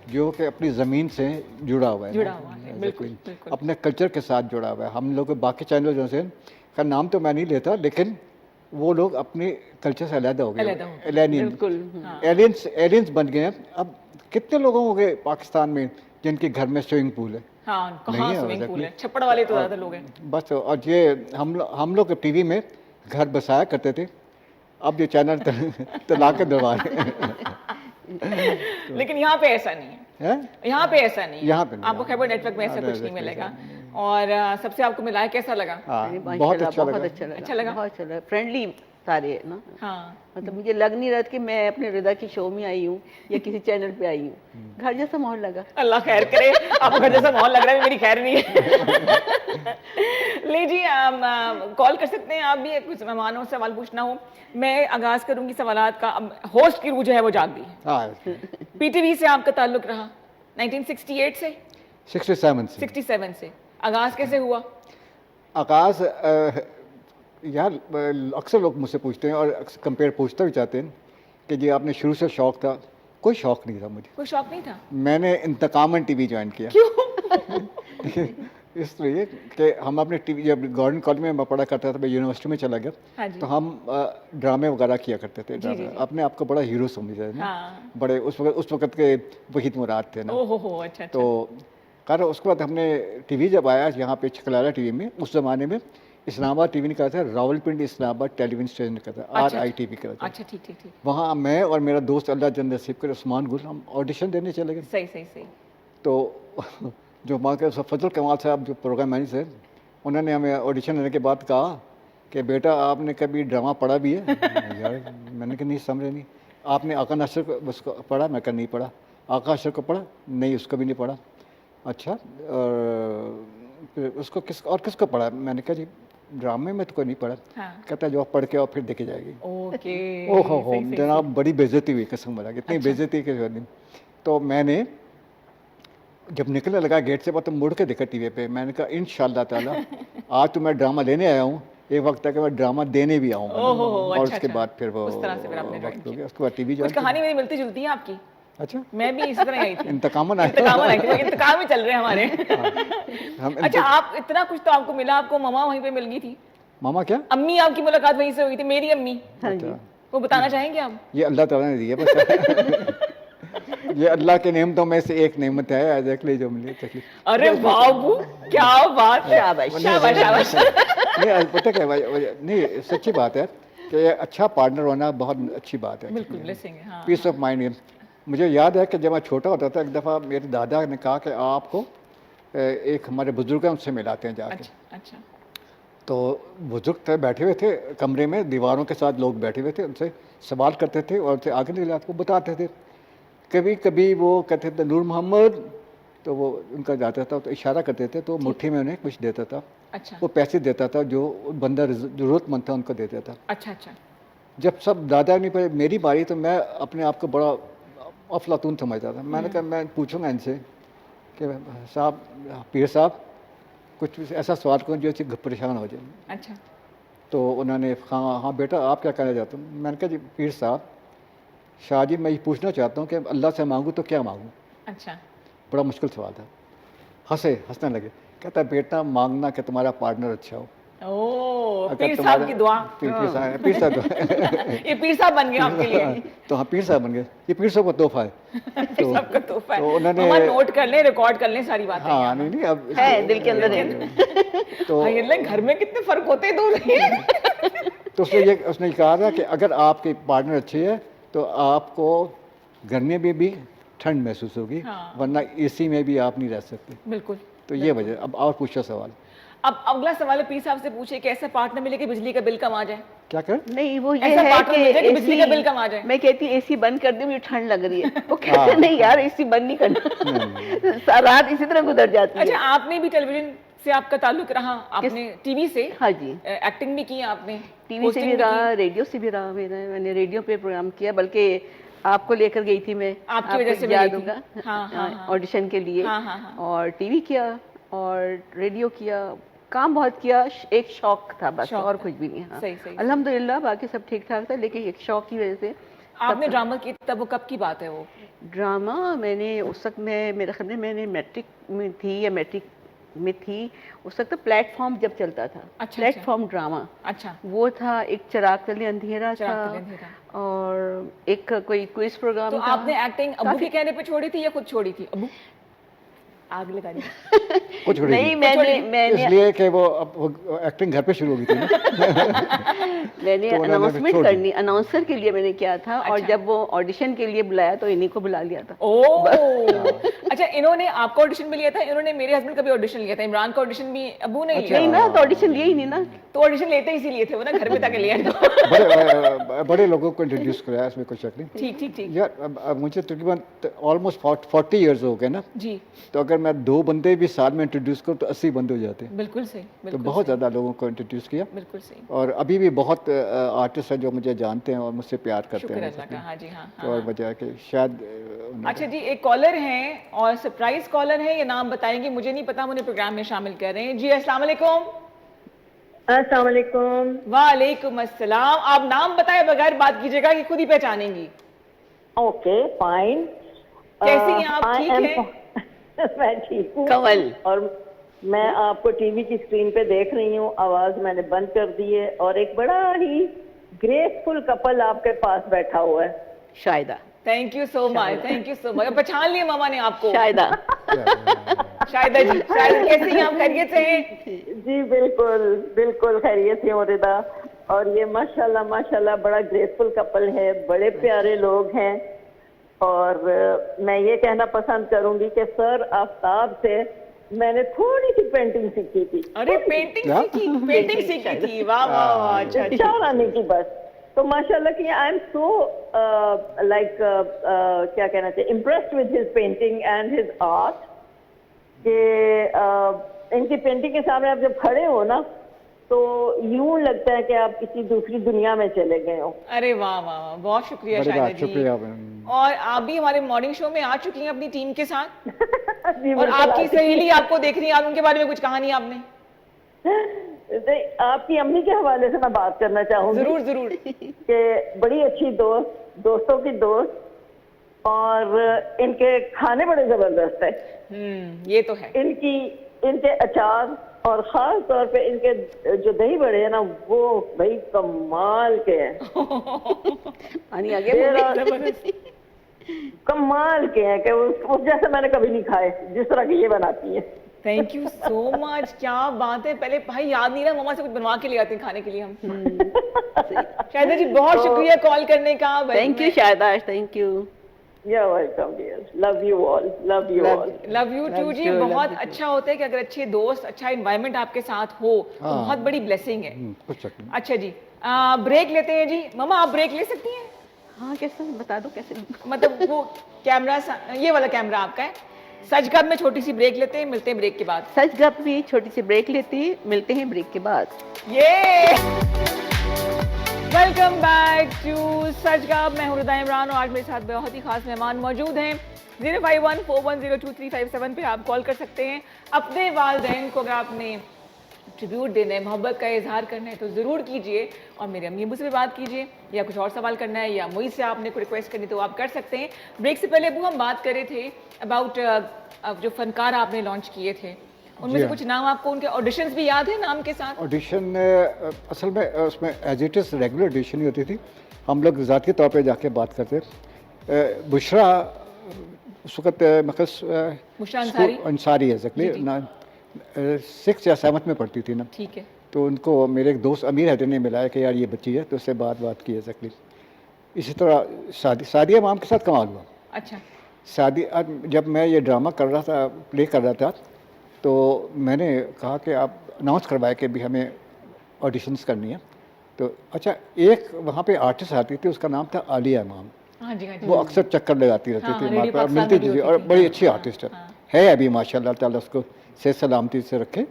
जो कि अपनी ज़मीन से जुड़ा हुआ है, जुड़ा हुआ है, बिल्कुल, बिल्कुल। अपने कल्चर के साथ जुड़ा हुआ है। हम लोग के बाकी चैनल जो से का नाम तो मैं नहीं लेता, लेकिन वो लोग अपने कल्चर से अलग हो अलग हो गए, गए, एलियन, एलियंस एलियंस बन गए हैं। अब कितने लोगों हो गए पाकिस्तान में जिनके घर में स्विमिंग पूल है? हाँ, नहीं कहाँ है, स्विमिंग exactly। पूल है? छप्पड़ वाले तो ज़्यादा लोग हैं। बस, और ये हम लोग टीवी में घर बसाया करते थे, अब ये चैनल तला के दबा रहे हैं। लेकिन यहाँ पे ऐसा नहीं है, हैं? यहाँ पे ऐसा नहीं है। यहाँ पे नहीं, आपको खैबर नेटवर्क में ऐसा हाँ, कुछ नहीं exactly, मिलेगा। और सबसे आपको मिला है, कैसा लगा? हाँ, अरे बहुत माशाल्लाह, अच्छा बहुत लगा। अच्छा लगा? बहुत अच्छा लगा, फ्रेंडली सारे है ना। हाँ, मतलब मुझे लग नहीं रहा था कि मैं अपने रिदा की शो में आई हूँ या किसी चैनल पे आई हूँ। घर जैसा माहौल लगा। अल्लाह खैर करे। आपको घर जैसा माहौल लग रहा है, मेरी खैर नहीं है। ले जी, कॉल कर सकते हैं आप भी, कुछ मेहमानों से सवाल पूछना हो। मैं आगाज करूंगी सवालात का। अब होस्ट की रूह जो है वो जाग गई है। हाँ, पीटीवी से आपका ताल्लुक रहा 1968 से, 67 से 67 से। आगाज कैसे हुआ? आकाश यार, अक्सर लोग मुझसे पूछते हैं और कंपेयर पूछते भी चाहते हैं कि जी आपने शुरू से शौक था। कोई शौक नहीं था मुझे, कोई शौक नहीं था? मैंने इंतकामन टीवी ज्वाइन किया। क्यों? इसलिए कि हम अपने टीवी, जब गवर्नमेंट कॉलेज में मैं पढ़ा करता था, मैं यूनिवर्सिटी में चला गया, हाँ जी। तो हम ड्रामे वगैरह किया करते थे। ड्रामे अपने आप को बड़ा हीरो समझते थे ना, हाँ। बड़े उस वक्त के वहीद मुराद थे ना। ओहो हो, अच्छा अच्छा। तो कर उसके बाद हमने टीवी जब आया यहाँ पे चकलाला टीवी में, उस ज़माने में इस्लामाबाद टीवी नहीं करता था, रावलपिंडी इस्लामाबाद टेलीविजन स्टेशन करता था, RITV करता था। अच्छा, ठीक ठीक ठीक। वहाँ मैं और मेरा दोस्त अल्लाह जन नसीब कर उस्मान गुल, हम ऑडिशन देने चले गए। सही सही सही। तो जो वहाँ के फजल कमाल साहब जो प्रोग्राम मैनेजर, उन्होंने हमें ऑडिशन देने के बाद कहा कि बेटा आपने कभी ड्रामा पढ़ा भी है? यार मैंने कहा नहीं, समझे नहीं। आपने आका नासिर को उसको पढ़ा? मैं कहा नहीं पढ़ा। आका नासिर को पढ़ा? नहीं, उसको भी नहीं पढ़ा। अच्छा, और फिर उसको किसको पढ़ा? मैंने कहा जी ड्रामे में तो कोई नहीं पढ़ा। हाँ। कहता जो आप पढ़ के और फिर देखे जाएगी। ओके। ओहो हो, सही, सही, जनाब बड़ी बेइज्जती हुई, कसम बता, इतनी बेइज्जती के दिन। तो मैंने जब निकलने लगा गेट से, तो मुड़ के देखा टीवी पे। मैंने कहा इंशाअल्लाह ताला आज तो मैं ड्रामा लेने आया हूँ, एक वक्त तक मैं ड्रामा देने भी आऊँगा। ओहो हो, और अच्छा, उसके अच्छा। बाद फिर वो उस तरह से फिर आपने वक्त join हो किया। गया। उसके बाद टीवी कुछ ज्वाइन। कहानी मेरी मिलती जुलती है आपकी। अच्छा, मैं भी इसी तरह आई थी। इंतकामन आया। इंतकाम आई थी, इंतकाम ही चल रहे हैं हमारे। हम अच्छा, आप इतना कुछ तो आपको मिला, आपको ममा वहीं पे मिल गई थी, मामा क्या? अम्मी आपकी मुलाकात वहीं से हुई थी, मेरी अम्मी। हाँ जी। वो बताना चाहेंगे आप? ये अल्लाह ताला ने दिया बस। ये अल्लाह के नेमतों में से एक नेमत है, एग्जैक्टली जो मिली तकलीफ। अरे बाबू, क्या बात है। शाबाश, शाबाश शाबाश। नहीं पता क्या नहीं, सच्ची बात है कि अच्छा पार्टनर होना बहुत अच्छी बात है। बिल्कुल ब्लेसिंग है। हाँ। पीस ऑफ माइंड है। मुझे याद है कि जब मैं छोटा होता था, एक दफ़ा मेरे दादा ने कहा कि आपको एक हमारे बुजुर्ग हैं उनसे मिलाते हैं जाके। अच्छा अच्छा। तो बुजुर्ग थे, बैठे हुए थे कमरे में, दीवारों के साथ लोग बैठे हुए थे, उनसे सवाल करते थे और उनसे आगे निकला को बताते थे। कभी कभी वो कहते थे नूर मोहम्मद, तो वो उनका जाता था तो इशारा करते थे, तो मुट्ठी में उन्हें कुछ देता था। अच्छा वो पैसे देता था, जो बंदा ज़रूरतमंद था उनको देता था। अच्छा अच्छा। जब सब दादा नहीं पे मेरी बारी, तो मैं अपने आप को बड़ा अफलातून समझता था। मैंने कहा मैं पूछूंगा इनसे कि साहब, पीर साहब, कुछ ऐसा सवाल करूँ जो इससे परेशान हो जाए। अच्छा। तो उन्होंने हाँ हाँ बेटा आप क्या कहना चाहते हो? मैंने कहा जी पीर साहब, शाह जी मैं ये पूछना चाहता हूँ कि अल्लाह से मांगूँ तो क्या मांगूँ? अच्छा। बड़ा मुश्किल सवाल था। हंसने लगे। कहता बेटा मांगना कि तुम्हारा पार्टनर अच्छा हो। ओ, अगर पीर साहब तुम्हारा- की दुआ। पीर साहब ये पीर साहब बन गए आपके लिए। तो हाँ पीर साहब बन गए। ये पीर साहब का तोहफा है। पीर साहब का तोहफा है। तो उन्होंने- मम्मा नोट कर लें, रिकॉर्ड कर लें सारी बातें। हाँ नहीं अब है दिल के अंदर है। तो हाँ, ये ले, घर में कितने फर्क होते हैं दूर। तो उसने कहा था कि अगर आपके पार्टनर अच्छे है तो आपको गर्मी में भी ठंड महसूस होगी, हाँ। वरना AC में भी आप नहीं रह सकते। बिल्कुल। तो ये वजह। अब और पूछो सवाल। अब अगला सवाल है पीर साहब से पूछे कि ऐसा पार्टनर मिले कि बिजली का बिल कम आ जाए। क्या कर नहीं वो ये ऐसा है पार्टनर मिल जाए कि बिजली का AC बिल कम आ जाए। मैं कहती हूँ एसी बंद कर दे, मुझे ठंड लग रही है। वो कहते नहीं यार एसी बंद नहीं करना। रात इसी तरह गुजर जाती अच्छा, है। आपने भी टेलीविजन से आपका ताल्लुक रहा, आपने टीवी से हाँ जी, एक्टिंग भी की आपने, टीवी से hosting भी की। रहा, रेडियो से भी रहा। मैंने रेडियो पे प्रोग्राम किया, बल्कि आपको लेकर गई थी मैं, आपकी वजह से मैं याद गई थी। होगा, हाँ, हाँ, हाँ। ऑडिशन के लिए। हाँ, हाँ, हाँ। और टीवी किया और रेडियो किया, काम बहुत किया। एक शौक था बस, शौक और था। कुछ भी नहीं। हाँ सही, सही। अल्हम्दुलिल्लाह बाकी सब ठीक ठाक था, लेकिन एक शौक की वजह से। आपने ड्रामा की तब वो कब की बात है वो? ड्रामा मैंने उस वक्त में, मेरे ख्याल में मैंने मैट्रिक में थी या मैट्रिक में थी उस वक्त। तो प्लेटफॉर्म जब चलता था, अच्छा। प्लेटफॉर्म ड्रामा अच्छा, वो था। एक चिराग तले अंधेरा चिराग था, तले अंधेरा। और एक कोई क्विज प्रोग्राम तो था। आपने एक्टिंग अबू के कहने पे छोड़ी थी या खुद छोड़ी थी? अबू आग लगा दी। कुछ छोड़ी नहीं, थी। मैंने इसलिए कि वो अब एक्टिंग घर पे शुरू हो गई थी ना। मैंने तो उन्होंने अनाउंसमेंट छोड़ दी। करनी, अनाउंसर के लिए मैंने किया था। और अच्छा। जब वो ऑडिशन के लिए बुलाया तो इन्हीं को बुला लिया था। ओह अच्छा, इन्होंने आपका ऑडिशन भी लिया था, इन्होंने मेरे हस्बैंड का भी ऑडिशन लिया था, इमरान का ऑडिशन भी अबू ने लिया। नहीं ना, तो ऑडिशन लिया ही नहीं ना। तो ऑडिशन लेते ही इसीलिए थे वो ना, घर में ताकि लिया तो। बड़े लोगों को इंट्रोड्यूस कराया, इसमें कोई शक नहीं। ठीक ठीक ठीक यार अब मुझे तकरीबन ऑलमोस्ट 40 इयर्स हो गए ना, जी, तो अगर मैं 2 बंदे भी साथ में इंट्रोड्यूस करूँ तो 80 बंदे हो जाते हैं। बिल्कुल सही, तो बिल्कुल बहुत सही, ज़्यादा लोगों को इंट्रोड्यूस किया, बिल्कुल सही। और अभी भी बहुत आर्टिस्ट हैं जो मुझे जानते हैं और मुझसे प्यार करते शुक्र हैं। अल्लाह का। हाँ जी, हाँ, तो हाँ, और हाँ। वजह है कि शायद अच्छा जी, एक कॉलर हैं और सरप्राइज कॉलर हैं, ये नाम बताएंगे मुझे नहीं पता, मुझे प्रोग्राम में शामिल कर रहे हैं। जी अस्सलाम वालेकुम। अस्सलाम वालेकुम। वालेकुम अस्सलाम। आप नाम बताए बगैर बात कीजिएगा कि खुद ही पहचानेंगी। Okay fine. कैसी हैं आप? ठीक हैं? मैं ठीक हूँ। कंवल। और मैं आपको टीवी की स्क्रीन पे देख रही हूँ, आवाज मैंने बंद कर दी है, और एक बड़ा ही ग्रेसफुल कपल आपके पास बैठा हुआ है। Shayda, thank you so much, thank you so much. पहचान लिया मामा ने आपको? शायदा। शायदा जी, शायदा कैसी हैं आप? खैरियत से हैं? जी बिल्कुल बिल्कुल खैरियत से हूँ रिदा। और ये माशाल्लाह माशाल्लाह बड़ा ग्रेसफुल कपल है, बड़े प्यारे लोग हैं। और मैं ये कहना पसंद करूंगी कि सर आफ्ताब से मैंने थोड़ी सी पेंटिंग सीखी थी। अरे पेंटिंग क्या? सीखी, पेंटिंग सीखी थी, वाह वाह वाह। अच्छा अच्छा। चार आने की बस। तो माशाल्लाह कि आई एम सो लाइक क्या कहना चाहिए, impressed with his painting and his art, कि इनकी पेंटिंग के सामने आप जब खड़े हो ना तो यूं लगता है कि आप किसी दूसरी दुनिया में चले गए हो। अरे वाह वाह वाह, बहुत शुक्रिया बड़ी शायदा बात, जी। शुक्रिया। और आप भी हमारे मॉर्निंग शो में आ चुकी हैं अपनी टीम के साथ, जी, और बिल्कुल आपकी आती सहेली आपको देख रही है, आप उनके बारे में कुछ कहा नहीं आपने? नहीं, आपकी अम्मी के हवाले से मैं बात करना चाहूंगी जरूर जरूर। कि बड़ी अच्छी दोस्त, दोस्तों की दोस्त, और इनके खाने बड़े जबरदस्त है। ये तो है। इनके अचार और खास तौर पे इनके जो दही बड़े हैं ना, वो भाई कमाल के हैं। पानी आ गया मुंह में। कमाल के हैं कि उस जैसे मैंने कभी नहीं खाए जिस तरह की ये बनाती है। थैंक यू सो मच, क्या बात है। पहले भाई याद नहीं रहा, मम्मा से कुछ बनवा के ले आते हैं खाने के लिए हम। शायदा जी बहुत शुक्रिया कॉल करने का। Thank you Shayda, thank you. You're welcome, dear. Love you all. Love you all. Love you too जी। बहुत अच्छा होता है कि अगर अच्छे दोस्त, अच्छा एनवायरनमेंट आपके साथ हो तो बहुत बड़ी ब्लेसिंग है। कुछ शक नहीं। अच्छा जी, ब्रेक लेते हैं जी। मम्मा आप ब्रेक ले सकती हैं? हाँ कैसे, बता दो कैसे। मतलब वो कैमरा, ये वाला कैमरा आपका है। सच गप में छोटी सी ब्रेक लेते हैं, मिलते हैं ब्रेक के बाद। सच गप भी छोटी सी ब्रेक लेती है, मिलते हैं ब्रेक के बाद। ये वेलकम बैक टू सच गप। मैं हूं रिदा इमरान और आज मेरे साथ बहुत ही खास मेहमान मौजूद हैं। 0514102357 पे आप कॉल कर सकते हैं। अपने वालिदैन को अगर आपने ट्रिब्यूट देना है, मोहब्बत का इजहार करना है तो ज़रूर कीजिए, और मेरे अम्मी अब्बू से भी बात कीजिए, या कुछ और सवाल करना है या मुझे से आपने कोई रिक्वेस्ट करनी तो आप कर सकते हैं। ब्रेक से पहले अबू हम बात कर रहे थे अबाउट जो फनकार आपने लॉन्च किए थे, उनमें से कुछ नाम आपको, उनके ऑडिशंस भी याद है नाम के साथ? ऑडिशन असल में उसमें as it is regular audition ही होती थी। हम लोग ज़ाती तौर पे जाके बात करते। बुशरा उस वक्त बुशरा अंसारी? अंसारी एग्जैक्टली ना 6th या 7th में पढ़ती थी ना। ठीक है। तो उनको मेरे एक दोस्त अमीर हैदर ने मिलाया कि यार ये बच्ची है, तो उससे बात की एग्जैक्टली। इसी तरह सादिया इमाम के साथ कमाल हुआ। अच्छा। जब मैं ये ड्रामा कर रहा था, प्ले कर रहा था, तो मैंने कहा कि आप अनाउंस करवाए कि भी हमें ऑडिशंस करनी है। तो अच्छा, एक वहाँ पे आर्टिस्ट आती थी, उसका नाम था आलिया इमाम। हाँ जी, हाँ जी। वो अक्सर चक्कर लगाती रहती हाँ, थी रेडियो हमारे पास, पाकिस्तान मिलती में भी जुलती होती और थी। बड़ी हाँ, अच्छी हाँ, आर्टिस्ट हाँ। है अभी माशाल्लाह ताला, उसको सेहत सलामती से रखे।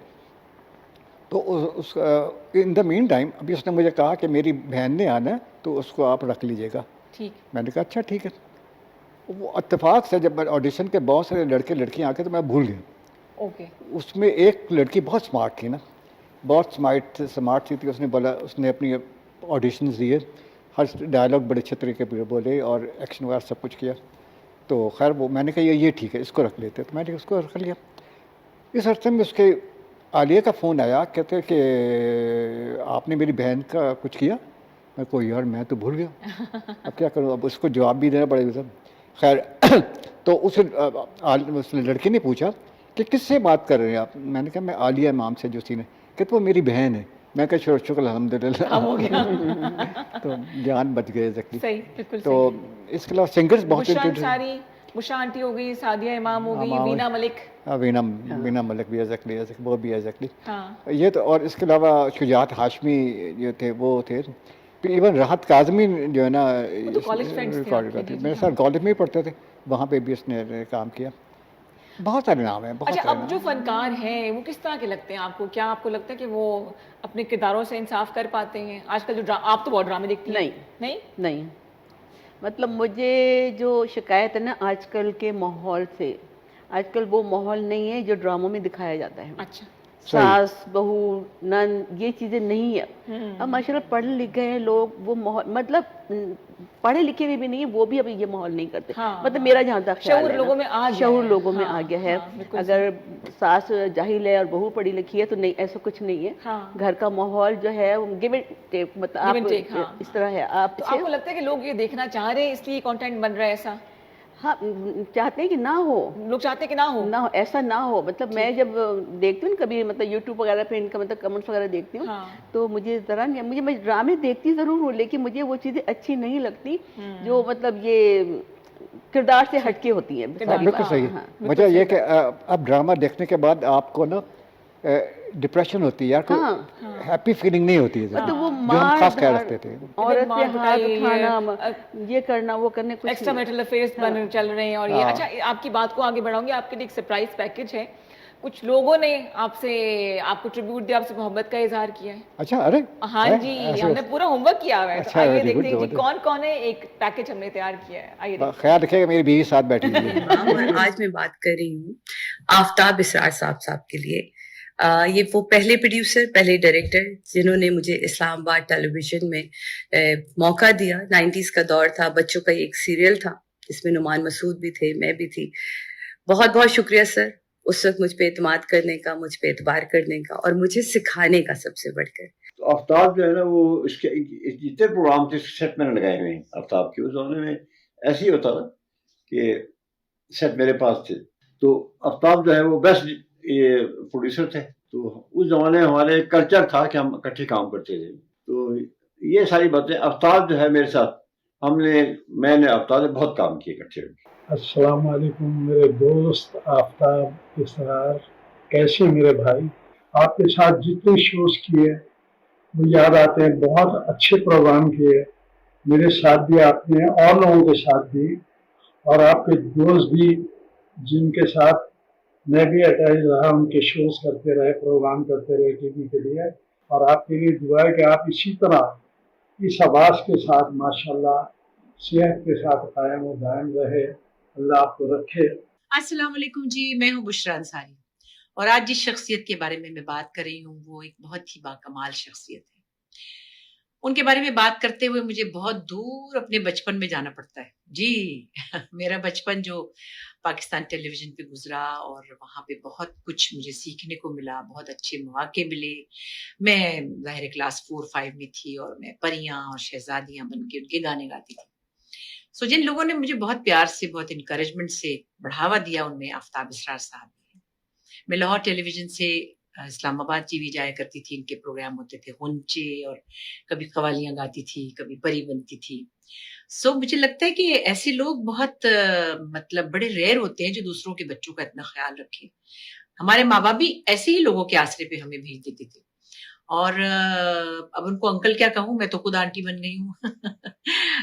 तो उस इन द मीन टाइम अभी उसने मुझे कहा कि मेरी बहन ने आना है, तो उसको आप रख लीजिएगा। ठीक। मैंने कहा अच्छा ठीक है। वो इत्तेफाक से जब ऑडिशन के बहुत सारे लड़के लड़कियां आके, तो मैं भूल गया। ओके। उसमें एक लड़की बहुत स्मार्ट थी ना, बहुत स्मार्ट थी। उसने बोला, उसने अपनी ऑडिशंस दिए, हर डायलॉग बड़े अच्छे तरीके पर बोले और एक्शन वगैरह सब कुछ किया। तो खैर वो मैंने कहा ये ठीक है, इसको रख लेते। तो मैंने उसको रख लिया। इस अर्से में उसके आलिया का फ़ोन आया, कहते कि आपने मेरी बहन का कुछ किया। मैं को यार मैं तो भूल गया, अब क्या करूँ, अब उसको जवाब भी देना पड़ेगा सब। खैर तो उस लड़के ने पूछा कि किससे बात कर रहे हैं आप। मैंने कहा मैं आलिया इमाम से जो सीन है। कहते वो मेरी बहन है। मैं कहा शुक्र शुक्र अल्हम्दुलिल्लाह, काम हो गया। तो जान बच गए एग्जैक्टली। सही, बिल्कुल तो सही। इसके अलावा सिंगर्स बहुत बुशरा इंटरेस्टिंग। अंसारी, बुशरा आंटी हो गई, सादिया इमाम हो गई, हाँ, वीना मलिक। हाँ, वीना मलिक भी एग्जैक्टली, वो भी एग्जैक्टली। हाँ। ये तो, और इसके अलावा शुजात हाशमी जो थे वो थे। फिर इवन राहत काज़मी जो है ना, वो तो कॉलेज फ्रेंड्स थे रिकॉर्ड आपके, करते, जी, मेरे जी, साथ हाँ। कॉलेज में ही पढ़ते थे, वहाँ पे भी उसने काम किया। बहुत सारे नाम हैं, बहुत अच्छा, सारे अब नाम जो हैं। फनकार हैं वो किस तरह के लगते हैं आपको? क्या आपको लगता है कि वो अपने किरदारों से इंसाफ कर पाते हैं? आजकल जो आप तो बहुत ड्रामे देखती हैं। नहीं। नहीं? नहीं, मतलब मुझे जो शिकायत है ना आजकल के माहौल से, आजकल वो माहौल नहीं है जो ड्रामों में दिखाया जाता है। अच्छा। सही। सास बहू नन ये चीज़ें नहीं है। अब माशाल्लाह पढ़े लिखे हैं लोग, वो माहौल मतलब पढ़े लिखे हुए भी नहीं है, वो भी अभी ये माहौल नहीं करते। हाँ, मतलब हाँ। मेरा जहाँ तक ख्याल शऊर है लोगों ना, में आ गया शऊर है। लोगों में हाँ, आ गया है। हाँ, बिल्कुल अगर सास जाहिल है और बहू पढ़ी लिखी है तो नहीं, ऐसा कुछ नहीं है। हाँ। घर का माहौल जो है वो गिव एंड टेक, मतलब गिव एंड आप टेक, हाँ, इस तरह है, आप तो अच्छे आपको लगता है कि लोग ये देखना चाह रहे हैं इसलिए कंटेंट बन रहा है ऐसा? हाँ चाहते हैं कि ना हो, लोग चाहते हैं कि ना हो? ना हो, ऐसा ना हो। मतलब मैं जब देखती हूँ ना कभी, मतलब यूट्यूब वगैरह पे इनका मतलब कमेंट्स वगैरह देखती हूँ, हाँ। तो मुझे ज़रा नहीं, मैं ड्रामे देखती ज़रूर हूँ, लेकिन मुझे वो चीज़ें अच्छी नहीं लगती जो मतलब ये किरदार से हटके होती हैं। किरदार, बिल्कुल सही हाँ, है। वजह ये कि अब ड्रामा देखने के बाद आपको ना डिप्रेशन होती है यार, कोई हाँ। हैप्पी फीलिंग नहीं होती है मतलब ज़्यादा, वो जो हम मार खास ख्याल धाड़, रखते थे। औरत पे मार हाथ पिटाई, उठाना, ये करना वो करने, कुछ एक्स्ट्रा नहीं। मैरिटल अफेयर्स बन चल रहे हैं और ये। हाँ। अच्छा, आपकी बात को आगे बढ़ाऊंगी, आपके लिए एक सरप्राइज पैकेज है। कुछ लोगों ने आपसे, आपको ट्रिब्यूट दिया, आपसे मोहब्बत का इजहार किया है। अच्छा, अरे हाँ है? जी, ऐसे- हमने पूरा होमवर्क किया हुआ है। तो अच्छा, आइए very good, देखते हैं कि जबरदस्त। कौन कौन है। एक पैकेज हमने तैयार किया है, आइए देखते हैं। ख्याल रखिएगा मेरी बीवी साथ बैठी हुई है। और आज मैं बात कर रही हूँ आफ्ताब इसरार साहब के लिए। ये वो पहले प्रोड्यूसर, पहले डायरेक्टर जिन्होंने मुझे इस्लामाबाद टेलीविजन में मौका दिया। 90s का दौर था, बच्चों का एक सीरियल था जिसमें नुमान मसूद भी थे, मैं भी थी। बहुत बहुत शुक्रिया सर, उस वक्त मुझ पे एतमाद करने का, मुझ पे एतबार करने का और मुझे सिखाने का सबसे बढ़कर। तो आफ्ताब जो है ना, वो इसके जितने प्रोग्राम थे सेट मैंने लगाए हुए हैं आफ्ताब के। उस जमाने में ऐसे ही होता था कि सेट मेरे पास थे। तो आफ्ताब जो है वो बेस्ट ये प्रोड्यूसर थे। तो उस जमाने में हमारे कल्चर था कि हम इकट्ठे काम करते थे। तो ये सारी बातें, आफ्ताब जो है मेरे साथ, मैंने आफ्ताब से बहुत काम किए इकट्ठे। अस्सलाम वालेकुम मेरे दोस्त आफ्ताब इसरार, कैसे मेरे भाई? आपके साथ जितने शोज किए वो याद आते हैं, बहुत अच्छे प्रोग्राम किए मेरे साथ भी आपने, और लोगों के साथ भी, और आपके दोस्त भी जिनके साथ मैं भी अटैच रहा, उनके शोज करते रहे, प्रोग्राम करते रहे टीवी के लिए। और आपके लिए दुआ है कि आप इसी तरह इस आवाज़ के साथ माशाल्लाह सेहत के साथ कायम व दायम रहे, अल्लाह आपको रखे। अस्सलाम वालेकुम जी, मैं हूँ बुशरा अंसारी और आज जिस शख्सियत के बारे में मैं बात कर रही हूँ वो एक बहुत ही बाकमाल शख्सियत है। उनके बारे में बात करते हुए मुझे बहुत दूर अपने बचपन में जाना पड़ता है जी। मेरा बचपन जो पाकिस्तान टेलीविजन पे गुजरा और वहाँ पे बहुत कुछ मुझे सीखने को मिला, बहुत अच्छे मौके मिले। मैं ज़ाहिर क्लास 4-5 में थी और मैं परियां और शहजादियां बन के उनके गाने गाती थी। सो जिन लोगों ने मुझे बहुत प्यार से, बहुत इनकरेजमेंट से बढ़ावा दिया, उनमें आफ्ताब इसरार साहब हैं। मैं लाहौर टेलीविजन से इस्लामाबाद टीवी जाया करती थी, इनके प्रोग्राम होते थे हुंचे, और कभी कवालियां गाती थी, कभी परी बनती थी। सो मुझे लगता है कि ऐसे लोग बहुत मतलब बड़े रेयर होते हैं जो दूसरों के बच्चों का इतना ख्याल रखें। हमारे माँ बाप भी ऐसे ही लोगों के आसरे पे हमें भेज देते थे। और अब उनको अंकल क्या कहूँ, मैं तो खुद आंटी बन गई हूँ।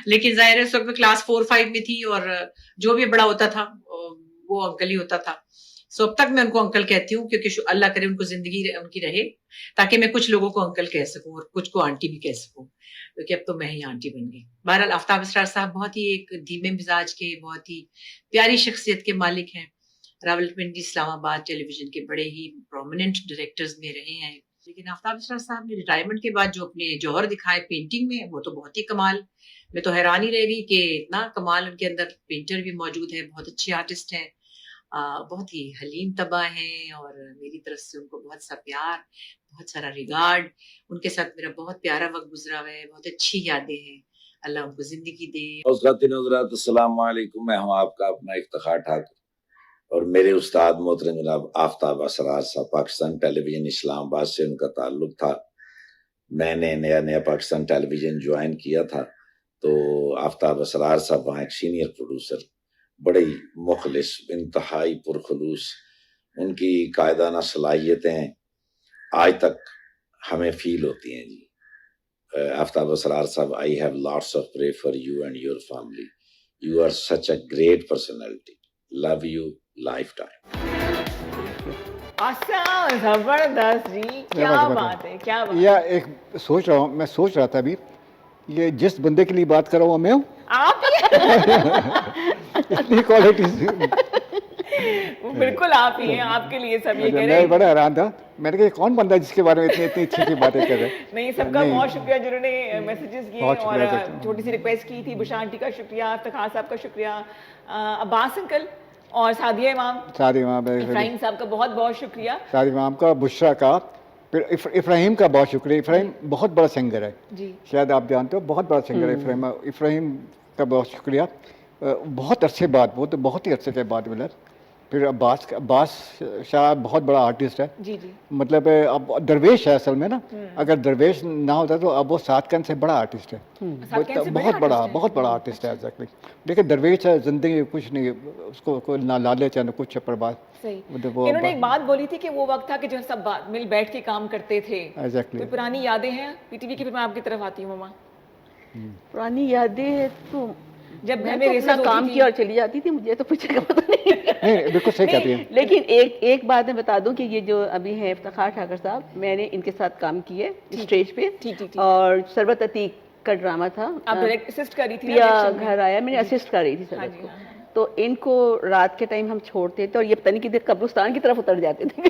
लेकिन जाहिर है उस वक्त मैं क्लास 4-5 में थी, और जो भी बड़ा होता था वो अंकल ही होता था। सो अब तक मैं उनको अंकल कहती हूँ, क्योंकि अल्लाह करे उनको जिंदगी उनकी रहे, ताकि मैं कुछ लोगों को अंकल कह सकूं और कुछ को आंटी भी कह सकूं, क्योंकि अब तो मैं ही आंटी बन गई। बहरहाल आफ्ताब इसरार साहब बहुत ही एक धीमे मिजाज के, बहुत ही प्यारी शख्सियत के मालिक हैं। रावलपिंडी इस्लामाबाद टेलीविजन के बड़े ही प्रोमिनेंट डायरेक्टर्स में रहे हैं। लेकिन आफ्ताब इसरार साहब ने रिटायरमेंट के बाद जो अपने जौहर दिखाए पेंटिंग में, वो तो बहुत ही कमाल। मैं तो हैरान ही रह गई कि इतना कमाल उनके अंदर। पेंटर भी मौजूद है, बहुत अच्छे आर्टिस्ट हैं, बहुत ही हलीम तबा हैं, और मेरी तरफ से उनको बहुत सा प्यार, बहुत सारा रिगार्ड। उनके साथ मेरा बहुत प्यारा वक्त गुजरा हुआ है, बहुत अच्छी यादें हैं। अल्लाह उनको जिंदगी दे। अस्सलाम वालेकुम, मैं हूँ आपका अपना इफ्तिखार ठाकुर, और मेरे उस्ताद मोहतरम जनाब आफ्ताब असरार साहब, पाकिस्तान टेलीविजन इस्लामाबाद से उनका ताल्लुक था। मैंने नया पाकिस्तान टेलीविजन ज्वाइन किया था, तो आफ्ताब असरार साहब वहाँ एक सीनियर प्रोड्यूसर, बड़े मुखलिस, इंतहाई पुरखलूस, उनकी कायदाना सलाहियतें आज तक हमें फील होती हैं जी। आफ्ताब असरार साहब, I have lots of pray for you and your family. You are such a great personality. Love you life time, जबरदस्त जी, क्या बात है, क्या बात। या एक मैं सोच रहा था अभी, ये जिस बंदे के लिए बात कर रहा हूँ मैं हूँ आप इतनी क्वालिटीज। बिल्कुल आप ही हैं, आपके लिए सब ये कह रहे मैं हैं। बड़ा हैरान था, मैंने कहा कौन बंदा है जिसके बारे में इतनी अच्छी अच्छी बातें कर रहे हैं। नहीं, सबका बहुत शुक्रिया जिन्होंने मैसेजेस किए, बहुत शुक्रिया और सर। छोटी सी रिक्वेस्ट की थी। बुशरा आंटी का शुक्रिया, इफ्तिखार साहब का शुक्रिया, अब्बास अंकल और सादिया इमाम, इब्राहिम साहब का बहुत बहुत शुक्रिया। सादिया इमाम का, बुशरा का, फिर इफ्राहिम का बहुत शुक्रिया। इफ्राहिम बहुत बड़ा सिंगर है जी, शायद आप जानते हो, बहुत बड़ा सिंगर है इफ्राहिम का बहुत शुक्रिया। बहुत अरसे बाद, वो तो बहुत ही अरसे के बाद मिला। फिर अब्बास शाह बहुत बड़ा आर्टिस्ट है जी जी, मतलब अब दरवेश है असल में ना, अगर दरवेश ना होता तो अब वो सातकन से बड़ा आर्टिस्ट है, बहुत बड़ा आर्टिस्ट है एग्जैक्टली। लेकिन दरवेश है, जिंदगी कुछ नहीं, उसको कोई ना लालच है ना कुछ परवाह। सही। मतलब इन्होंने एक बात बोली थी कि वो वक्त था कि जब सब मिल बैठ के काम करते थे। एग्जैक्टली। कोई पुरानी यादें हैं पीटीवी की? फिर मैं आपकी तरफ आती हूँ मामा। पुरानी यादें तो जब मैं हमें तो अपना काम किया और चली जाती थी, मुझे तो कुछ पता नहीं। बिल्कुल सही कहती हैं। लेकिन एक बात मैं बता दूं कि ये जो अभी है इफ्तिखार ठाकुर साहब, मैंने इनके साथ काम किए स्टेज पे, और सरबत अतीक का ड्रामा था। आप डायरेक्ट असिस्ट कर रही थी पिया घर आया, मैंने असिस्ट कर रही थी सरबत को। तो इनको रात के टाइम हम छोड़ते थे और ये पता नहीं किधर कब्रिस्तान की तरफ उतर जाते थे।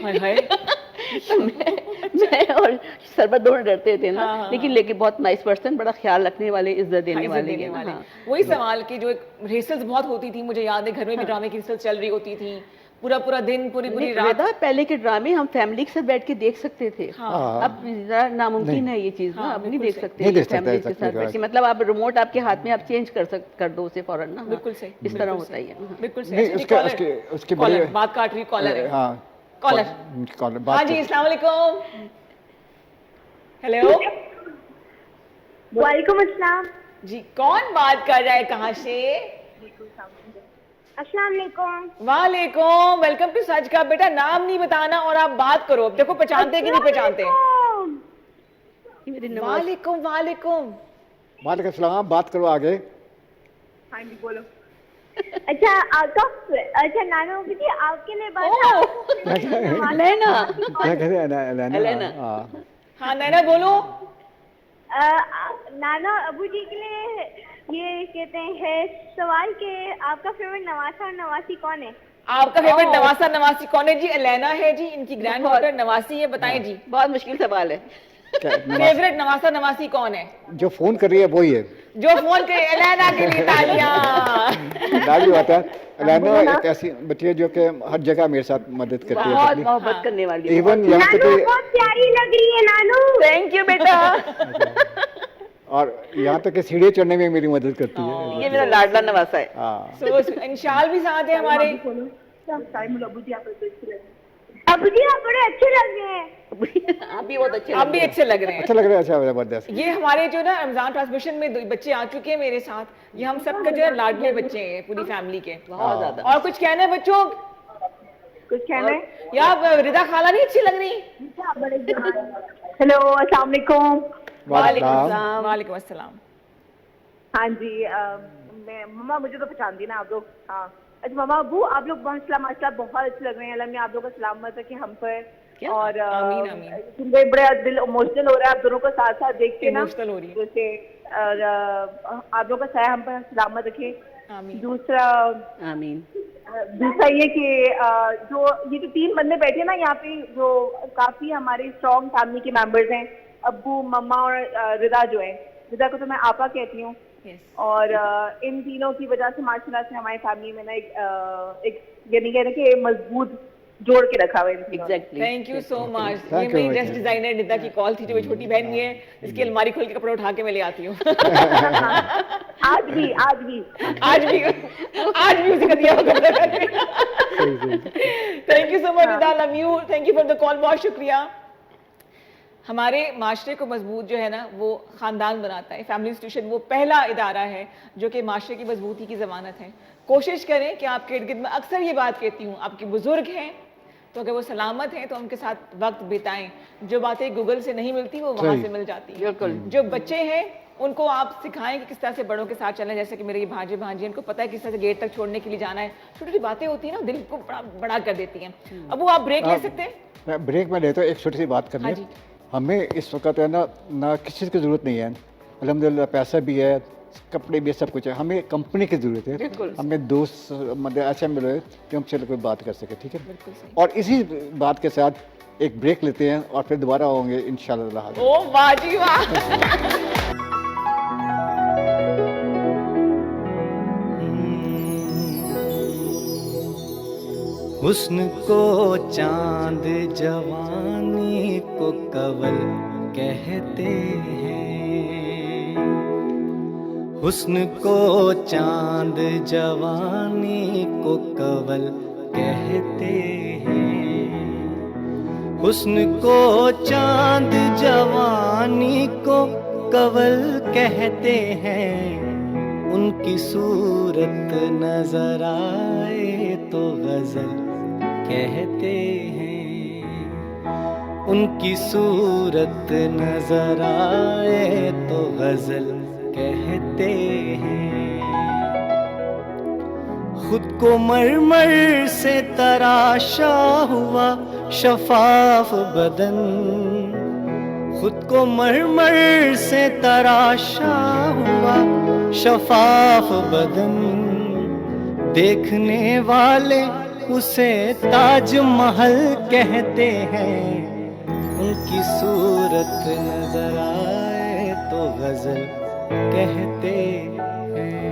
तो मैं और सरबत दोनों डरते थे ना, लेकिन बहुत नाइस पर्सन, बड़ा ख्याल रखने वाले, इज्जत देने वाले। वही सवाल की जो रिहर्सल्स बहुत होती थी, मुझे याद है घर में भी ड्रामे की रिहर्सल चल रही होती थी, पूरा दिन, पूरी रात। पहले के ड्रामे हम फैमिली के साथ बैठ के देख सकते थे। अब जरा नामुमकिन है ये चीज ना, अब नहीं देख सकते फैमिली के साथ बैठ के। मतलब आप रिमोट आपके हाथ में, आप चेंज कर दो उसे फौरन ना। बिल्कुल सही, इस तरह होता ही है। बिल्कुल सही। उसके बात काट रही कॉलर है। कॉलर। हाँ जी, अस्सलाम वालेकुम। हेलो, वालेकुम अस्सलाम जी। कौन बात कर रहा है, कहाँ से? अस्सलाम वालेकुम। वालेकुम, वेलकम टू सच का। बेटा नाम नहीं बताना और आप बात करो। देखो पहचानते कि नहीं पहचानते। वालेकुम वालेकुम वालेकुम सलाम, बात करो आगे। हाँ जी बोलो। अच्छा अच्छा नाना जी, आपके लिए बात। लेना क्या कहते हैं? लेना। हाँ नैना बोलो। नाना अबू जी के लिए ये कहते हैं सवाल के आपका फेवरेट नवासा और नवासी कौन है? आपका फेवरेट नवासा नवासी कौन है जी? एलेना है जी, इनकी ग्रैंड डॉटर नवासी है। बताएं जी। बहुत मुश्किल सवाल है। फेवरेट नवासा नवासी कौन है? जो फोन कर रही है वही है। जो फोन करे, एलेना के लिए तालियां। लाजमी बात है। एलेना एक ऐसी बच्ची है जो कि हर जगह मेरे साथ मदद करती है, बहुत मोहब्बत करने वाली है। इवन यहाँ पे बहुत प्यारी लग रही है नानू। थैंक यू बेटा। और यहाँ तक कि सीढ़ी चढ़ने में मेरी मदद करती है। ये मेरा लाडला नवासा है। इंशाल भी साथ है हमारे। अबू जी आप बड़े अच्छे लग रहे हैं। आप भी बहुत अच्छे, आप भी अच्छे लग रहे हैं। अच्छा लग रहा है। अच्छा जबरदस्त। ये हमारे जो ना रमजान ट्रांसमिशन में 2 बच्चे आ चुके हैं मेरे साथ। ये हम सबके जो है लाडले बच्चे हैं पूरी फैमिली के, बहुत ज्यादा। और कुछ कहना है बच्चों? कुछ कहना है? यार रिदा खाला नहीं अच्छी लग रही? हेलो, अस्सलाम वालेकुम। वालेकुम अस्सलाम। हाँ जी, मैं मम्मा, मुझे तो पहचानती ना आप लोग। हाँ, अच्छा मम्मा अबू, आप लोग माशाल्लाह माशाल्लाह बहुत अच्छे लग रहे हैं। अल्लाह ने आप लोगों को सलामत रखे हम पर। और आमीन आमीन। सुन के बड़ा दिल इमोशनल हो रहा है आप दोनों को साथ साथ देख के ना। इमोशनल हो रही है। जैसे और आप लोगों का साया हम पर सलामत रखे। आमीन। दूसरा ये कि ये जो 3 बंदे बैठे ना यहाँ पे, जो काफी हमारे स्ट्रॉन्ग फैमिली के मेंबर्स हैं, अब्बू, मम्मा और रिदा जो है, रिदा को तो मैं आपा कहती हूँ। और इन तीनों की वजह से माशाल्लाह से हमारी फैमिली में ना एक यानी कह रहे कि मजबूत जोड़ के रखा हुआ है। Exactly. Thank you so much. ये मेरी ड्रेस डिजाइनर निदा की कॉल थी, जो मेरी छोटी बहन भी है, इसकी अलमारी खोल के कपड़े उठा के मैं ले आती हूँ। आज भी उसी का दिया हुआ कपड़ा। Thank you so much Nida, love you, thank you for the call, बहुत शुक्रिया। हमारे माशरे को मजबूत जो है ना वो ख़ानदान बनाता है। फैमिली इंस्टीट्यूशन वो पहला इदारा है जो कि माशरे की मजबूती की ज़मानत है। कोशिश करें कि आपके इर्द गिर्द, में अक्सर ये बात कहती हूँ, आपके बुज़ुर्ग हैं तो अगर वो सलामत हैं तो उनके साथ वक्त बिताएं। जो बातें गूगल से नहीं मिलती वो वहाँ से मिल जाती है। जो बच्चे हैं उनको आप सिखाएं कि किस तरह से बड़ों के साथ चलना है। जैसे कि मेरे ये भांजे भांजी, इनको पता है किस तरह से गेट तक छोड़ने के लिए जाना है। छोटी छोटी बातें होती हैं ना, दिल को बड़ा कर देती हैं। अब वो आप ब्रेक ले सकते हैं? ब्रेक में लेता हूँ, एक छोटी सी बात करनी है। हमें इस वक्त है ना किसी चीज़ की ज़रूरत नहीं है। अल्हम्दुलिल्लाह पैसा भी है, कपड़े भी, सब कुछ है। हमें कंपनी की ज़रूरत है। हमें दोस्त मतलब ऐसे मिले कि हम चलो कोई बात कर सके, ठीक है। और इसी बात के साथ एक ब्रेक लेते हैं और फिर दोबारा होंगे इंशाल्लाह। ओ वाह जी वाह। हुस्न को चांद, जवानी को कवल कहते हैं। हुस्न को चांद, जवानी को कवल कहते हैं। हुस्न को चांद, जवानी को कवल कहते हैं। उनकी सूरत नजर आए तो गजल कहते हैं। उनकी सूरत नजर आए तो गजल कहते हैं। खुद को मरमर से तराशा हुआ शफाफ बदन, खुद को मरमर से तराशा हुआ शफाफ बदन, देखने वाले उसे ताजमहल कहते हैं। उनकी सूरत नजर आए तो गजल कहते हैं।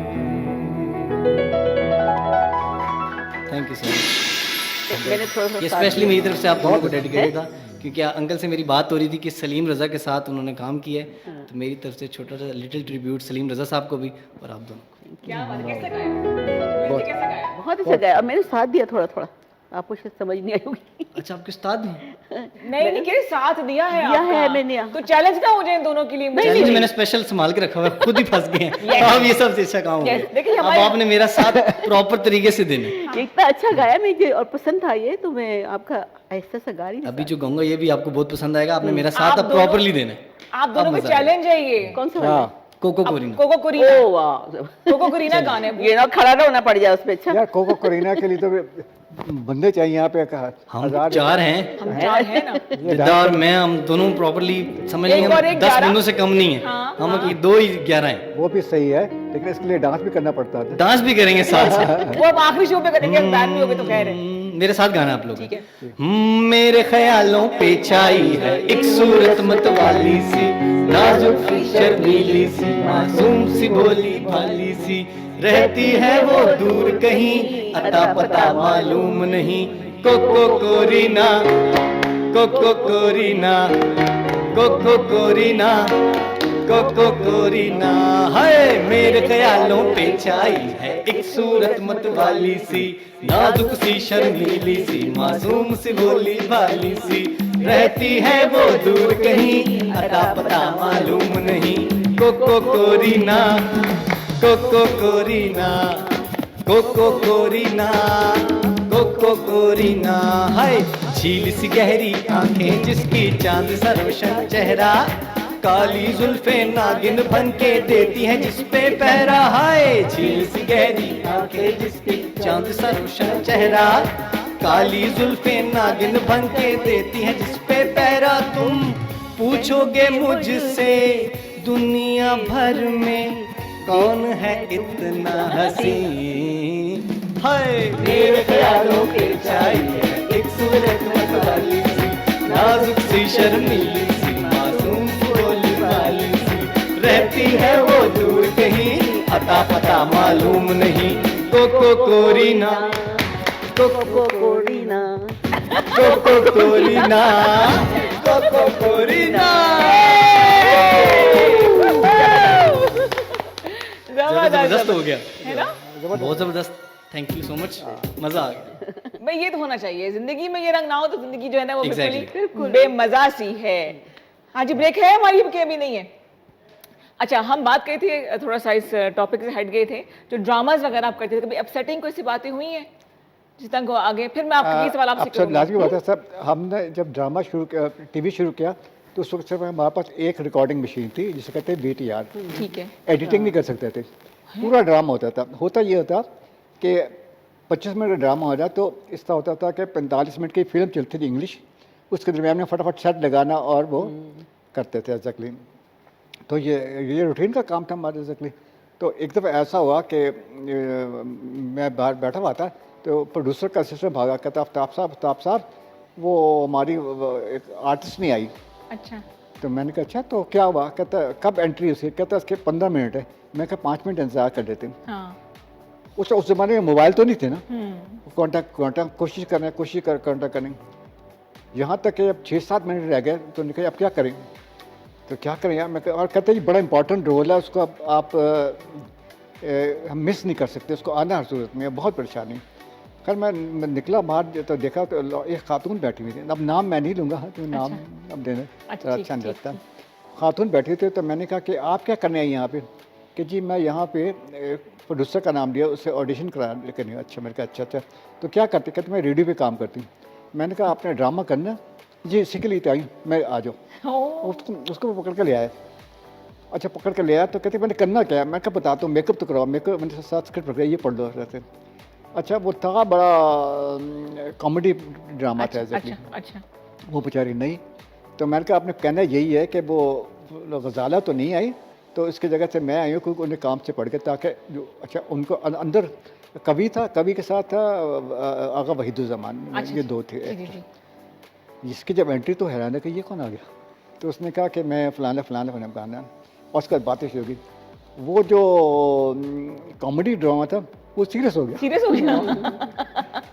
Thank you so much. ये स्पेशली मेरी तरफ से आप दोनों को डेडिकेटेड था, क्योंकि अंकल से मेरी बात हो रही थी कि सलीम रज़ा के साथ उन्होंने काम किया है, तो मेरी तरफ से छोटा सा लिटिल ट्रिब्यूट सलीम रज़ा साहब को भी और आप दोनों को। क्या बात है, कैसा गाया? बहुत अच्छा गाया। और मैंने साथ दिया थोड़ा थोड़ा, आपको शायद समझ नहीं आई होगी। अच्छा, आपके उस्ताद हैं? नहीं के साथ दिया है मैंने। तो चैलेंज ना हो जाए इन दोनों के लिए। चैलेंज मैंने स्पेशल संभाल के रखा हुआ है, खुद ही फंस गए हैं। आप ये सबसे अच्छा काम देखिए, अब आपने मेरा साथ प्रॉपर तरीके से देना। इतना अच्छा गाया मुझे और पसंद था ये, तो मैं आपका ऐसा सा गा रही हूं। अभी जो गाऊंगा ये भी आपको बहुत पसंद आएगा। आपने मेरा साथ अब प्रॉपरली देना है। आप दोनों का चैलेंज है ये। कौन सा? कोको कोरीना। कोको कोरीना। ओ वाह, कोको कोरीना गाने ये ना खड़ा ना होना पड़ जाए उसपे। अच्छा यार, कोको कोरीना के लिए तो बंदे चाहिए यहाँ पे। हम 4 हैं। हम 4 हैं ना, जिद्दा और मैं, हम दोनों प्रॉपरली समझ लेंगे। 10 बंदों से कम नहीं है। हम 2 ही 11 हैं। वो भी सही है, लेकिन इसके लिए डांस भी करना पड़ता है। डांस भी करेंगे साथ साथ। वो अब आखिरी शो पे करेंगे, बैन में होगे तो कह रहे हैं। मेरे साथ गाना आप लोग। ठीक है। मेरे ख्यालों पे छाई है एक सूरत मतवाली सी, नाजुक सी शर्मीली सी, मासूम सी भोली भाली सी, रहती है वो दूर कहीं, अता पता मालूम नहीं। कोको कोरीना, कोको कोरीना, कोको कोरीना, कोको कोरीना। है मेरे ख्यालों पे छाई है एक सूरत मतवाली सी, नाजुक सी शर्मीली सी, मासूम सी भोली भाली सी, रहती है वो दूर कहीं, अता पता मालूम नहीं। कोको कोरीना, कोको कोरीना, कोको कोरीना, कोको कोरीना हाय, झील सी गहरी आंखें जिसकी चांद सा रोशन चेहरा, काली जुल्फे नागिन बन के देती हैं जिस पे पहरा, हाय झील सी गहरी आंखें जिसकी चांद सा रोशन चेहरा, काली जुल्फे नागिन बन के देती हैं जिस पे पहरा। तुम पूछोगे मुझसे दुनिया भर में कौन है इतना हसीन, हाय मेरे ख्यालों के चाहिए एक सूरत मतवाली सी, नाजुक सी शर्मीली सी, मासूम सी भोली भाली सी, रहती है वो दूर कहीं अता पता मालूम नहीं। कोको कोरीना, कोको कोरीना, कोको कोरीना, कोको कोरीना। जबरदस्त हो गया है ना? बहुत जबरदस्त, थैंक यू सो मच, मजा आ गया। भाई ये तो होना चाहिए, जिंदगी में ये रंग ना हो तो जिंदगी जो है ना वो Exactly. बिल्कुल बेमजा सी है। हाँ जी, ब्रेक है हमारी कि अभी नहीं है? अच्छा, हम बात करी थी थोड़ा सा इस टॉपिक से हट गए थे, जो ड्रामाज वगैरह आप करते थे, कभी अपसेटिंग कोई सी बातें हुई हैं जितना को आगे? फिर मैं आपका ये सवाल आपसे अब लाजमी बात है सब, हमने जब ड्रामा शुरू किया, टीवी शुरू किया, तो उस वक्त सिर्फ हमारे पास एक रिकॉर्डिंग मशीन थी जिसे कहते हैं VTR। ठीक है। एडिटिंग नहीं कर सकते थे, पूरा ड्रामा होता था। होता ये होता कि 25 मिनट का ड्रामा हो रहा तो इस तरह होता था कि 45 मिनट की फिल्म चलती थी इंग्लिश, उसके दरमियान में फटाफट सेट लगाना और वो करते थे एग्जैक्टली। तो ये रूटीन का काम था हमारे एग्जैक्टली। तो एक दफ़ा ऐसा हुआ कि मैं बाहर बैठा हुआ था, तो प्रोड्यूसर का असिस्टेंट भागा, कहता आफ्ताब साहब वो हमारी एक आर्टिस्ट नहीं आई। अच्छा। तो मैंने कहा अच्छा तो क्या हुआ? कहता कब एंट्री उसकी? कहता उसके 15 मिनट है। मैं कहा 5 मिनट इंतजार कर लेते हैं। हाँ। उस ज़माने में मोबाइल तो नहीं थे ना, कॉन्टैक्ट कोशिश कॉन्टैक्ट करें। यहाँ तक कि अब 6-7 मिनट रह गए तो निकले, अब क्या करें? तो क्या करें यार? मैं और कहते जी बड़ा इंपॉर्टेंट रोल है, उसको आप हम मिस नहीं कर सकते, उसको आना हर सूरत में, बहुत परेशानी। खैर मैं निकला बाहर तो देखा तो एक खातून बैठी हुई थी। अब नाम मैं नहीं लूँगा, तो नाम अब देना अच्छा नहीं लगता। खातून बैठी थी तो मैंने कहा कि आप क्या करने आई यहाँ पे? कि जी मैं यहाँ पे प्रोड्यूसर का नाम दिया, उससे ऑडिशन करा लेकिन। अच्छा, मैंने कहा अच्छा तो क्या करती? कहते मैं रेडियो पे काम करती हूँ। मैंने कहा आपने ड्रामा करना? जी इसी के लिए तो आई मैं, आ जाओ। उसको पकड़ कर ले आया। अच्छा, पकड़ कर ले आया तो कहते मैंने करना क्या है? मैं कहा बताता हूँ, मेकअप तो कराओ। मेकअप मैंने साथ स्क्रिप्ट पकड़ा, ये पढ़ लो रहते। अच्छा, वो था बड़ा कॉमेडी ड्रामा था एग्जैक्टली। अच्छा। वो बेचारी नहीं, तो मैंने कहा आपने कहना यही है कि वो गजाला तो नहीं आई, तो इसकी जगह से मैं आई हूँ क्योंकि उन्हें काम से पढ़ के, ताकि जो अच्छा उनको अंदर कवि था, कवि के साथ था आगा वहीदुज़्ज़मान, ये दो थे। जिसकी जब एंट्री तो हैरान है कि ये कौन आ गया? तो उसने कहा कि मैं फलाना गाना, और उसके बाद बातें शुरू की। वो जो कॉमेडी ड्रामा था वो सीरियस हो गया।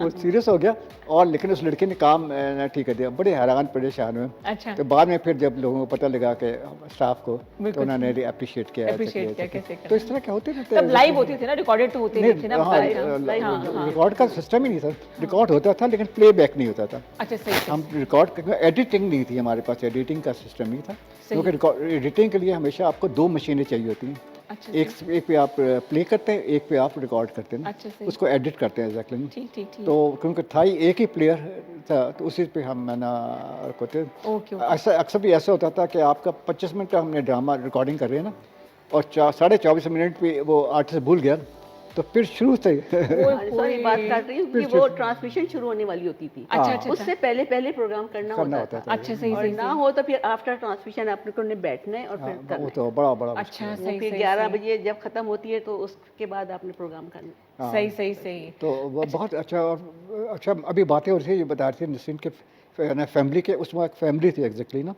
वो सीरियस हो गया, और लेकिन उस लड़के ने काम ठीक कर दिया। बड़े हैरान परेशान हुए। अच्छा। तो बाद में फिर जब लोगों को पता लगा कि स्टाफ को, तो उन्होंने अप्रिशिएट किया कैसे। तो इस तरह क्या होते रहते तब लाइव होते थे ना, रिकॉर्डेड तो होते नहीं थे ना? रिकॉर्ड का सिस्टम ही नहीं था। रिकॉर्ड होता था लेकिन प्लेबैक नहीं होता था। अच्छा, सही। हम रिकॉर्ड, एडिटिंग नहीं थी हमारे पास, एडिटिंग का सिस्टम नहीं था, क्योंकि एडिटिंग के लिए हमेशा आपको 2 मशीनें चाहिए होती हैं। अच्छा, एक पे आप प्ले करते हैं, एक पे आप रिकॉर्ड करते हैं। अच्छा, उसको एडिट करते हैं एग्जैक्टली। ठीक। तो क्योंकि था ही एक ही प्लेयर था, तो उसी पे हम करते। ऐसा अक्सर भी ऐसा होता था कि आपका 25 मिनट का हमने ड्रामा रिकॉर्डिंग कर रहे हैं ना, और 24.5 मिनट पे वो आर्टिस्ट भूल गया, तो फिर शुरू से सॉरी बात काट रही हूँ कि वो ट्रांसमिशन शुरू होने वाली होती थी। अच्छा। उससे पहले प्रोग्राम करना होता था। अच्छा, सही। और ना हो तो फिर आफ्टर ट्रांसमिशन आपने को बैठना है और फिर करना। वो तो बड़ा अच्छा, सही। फिर 11 बजे जब खत्म होती है तो उसके बाद आपने प्रोग्राम करना। सही। तो बहुत अच्छा। और अच्छा, अभी बातें हो रही थी, ये बता रही थी नसीन के फैमिली के, उसमें एक फैमिली थी एग्जैक्टली ना।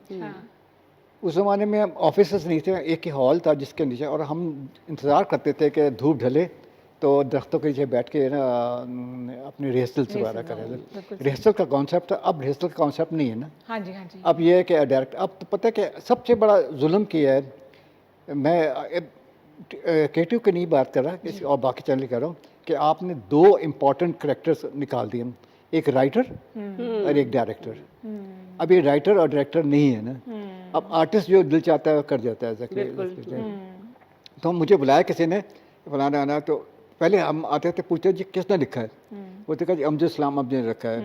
उस ज़माने में ऑफिस नहीं थे, एक ही हॉल था जिसके नीचे, और हम इंतज़ार करते थे कि धूप ढले तो दरख्तों के नीचे बैठ के ना अपनी रिहर्सल वगैरह करें। रिहर्सल का कॉन्सेप्ट था, अब रिहर्सल का कॉन्सेप्ट नहीं है ना। हाँ जी। अब ये है कि डायरेक्ट, अब तो पता है कि सबसे बड़ा जुल्म किया है, मैं K2 की नहीं बात कर रहा और बाकी चैनल कर रहा हूँ, कि आपने 2 इम्पॉर्टेंट करेक्टर्स निकाल दिए, एक राइटर और एक डायरेक्टर। अब ये राइटर और डायरेक्टर नहीं है ना, अब आर्टिस्ट जो दिल चाहता है कर जाता है। तो मुझे बुलाया किसी ने, फलाना आना, तो पहले हम आते थे पूछते जी किसने लिखा है, वो तो कहा अमजद इस्लाम अब ने रखा है,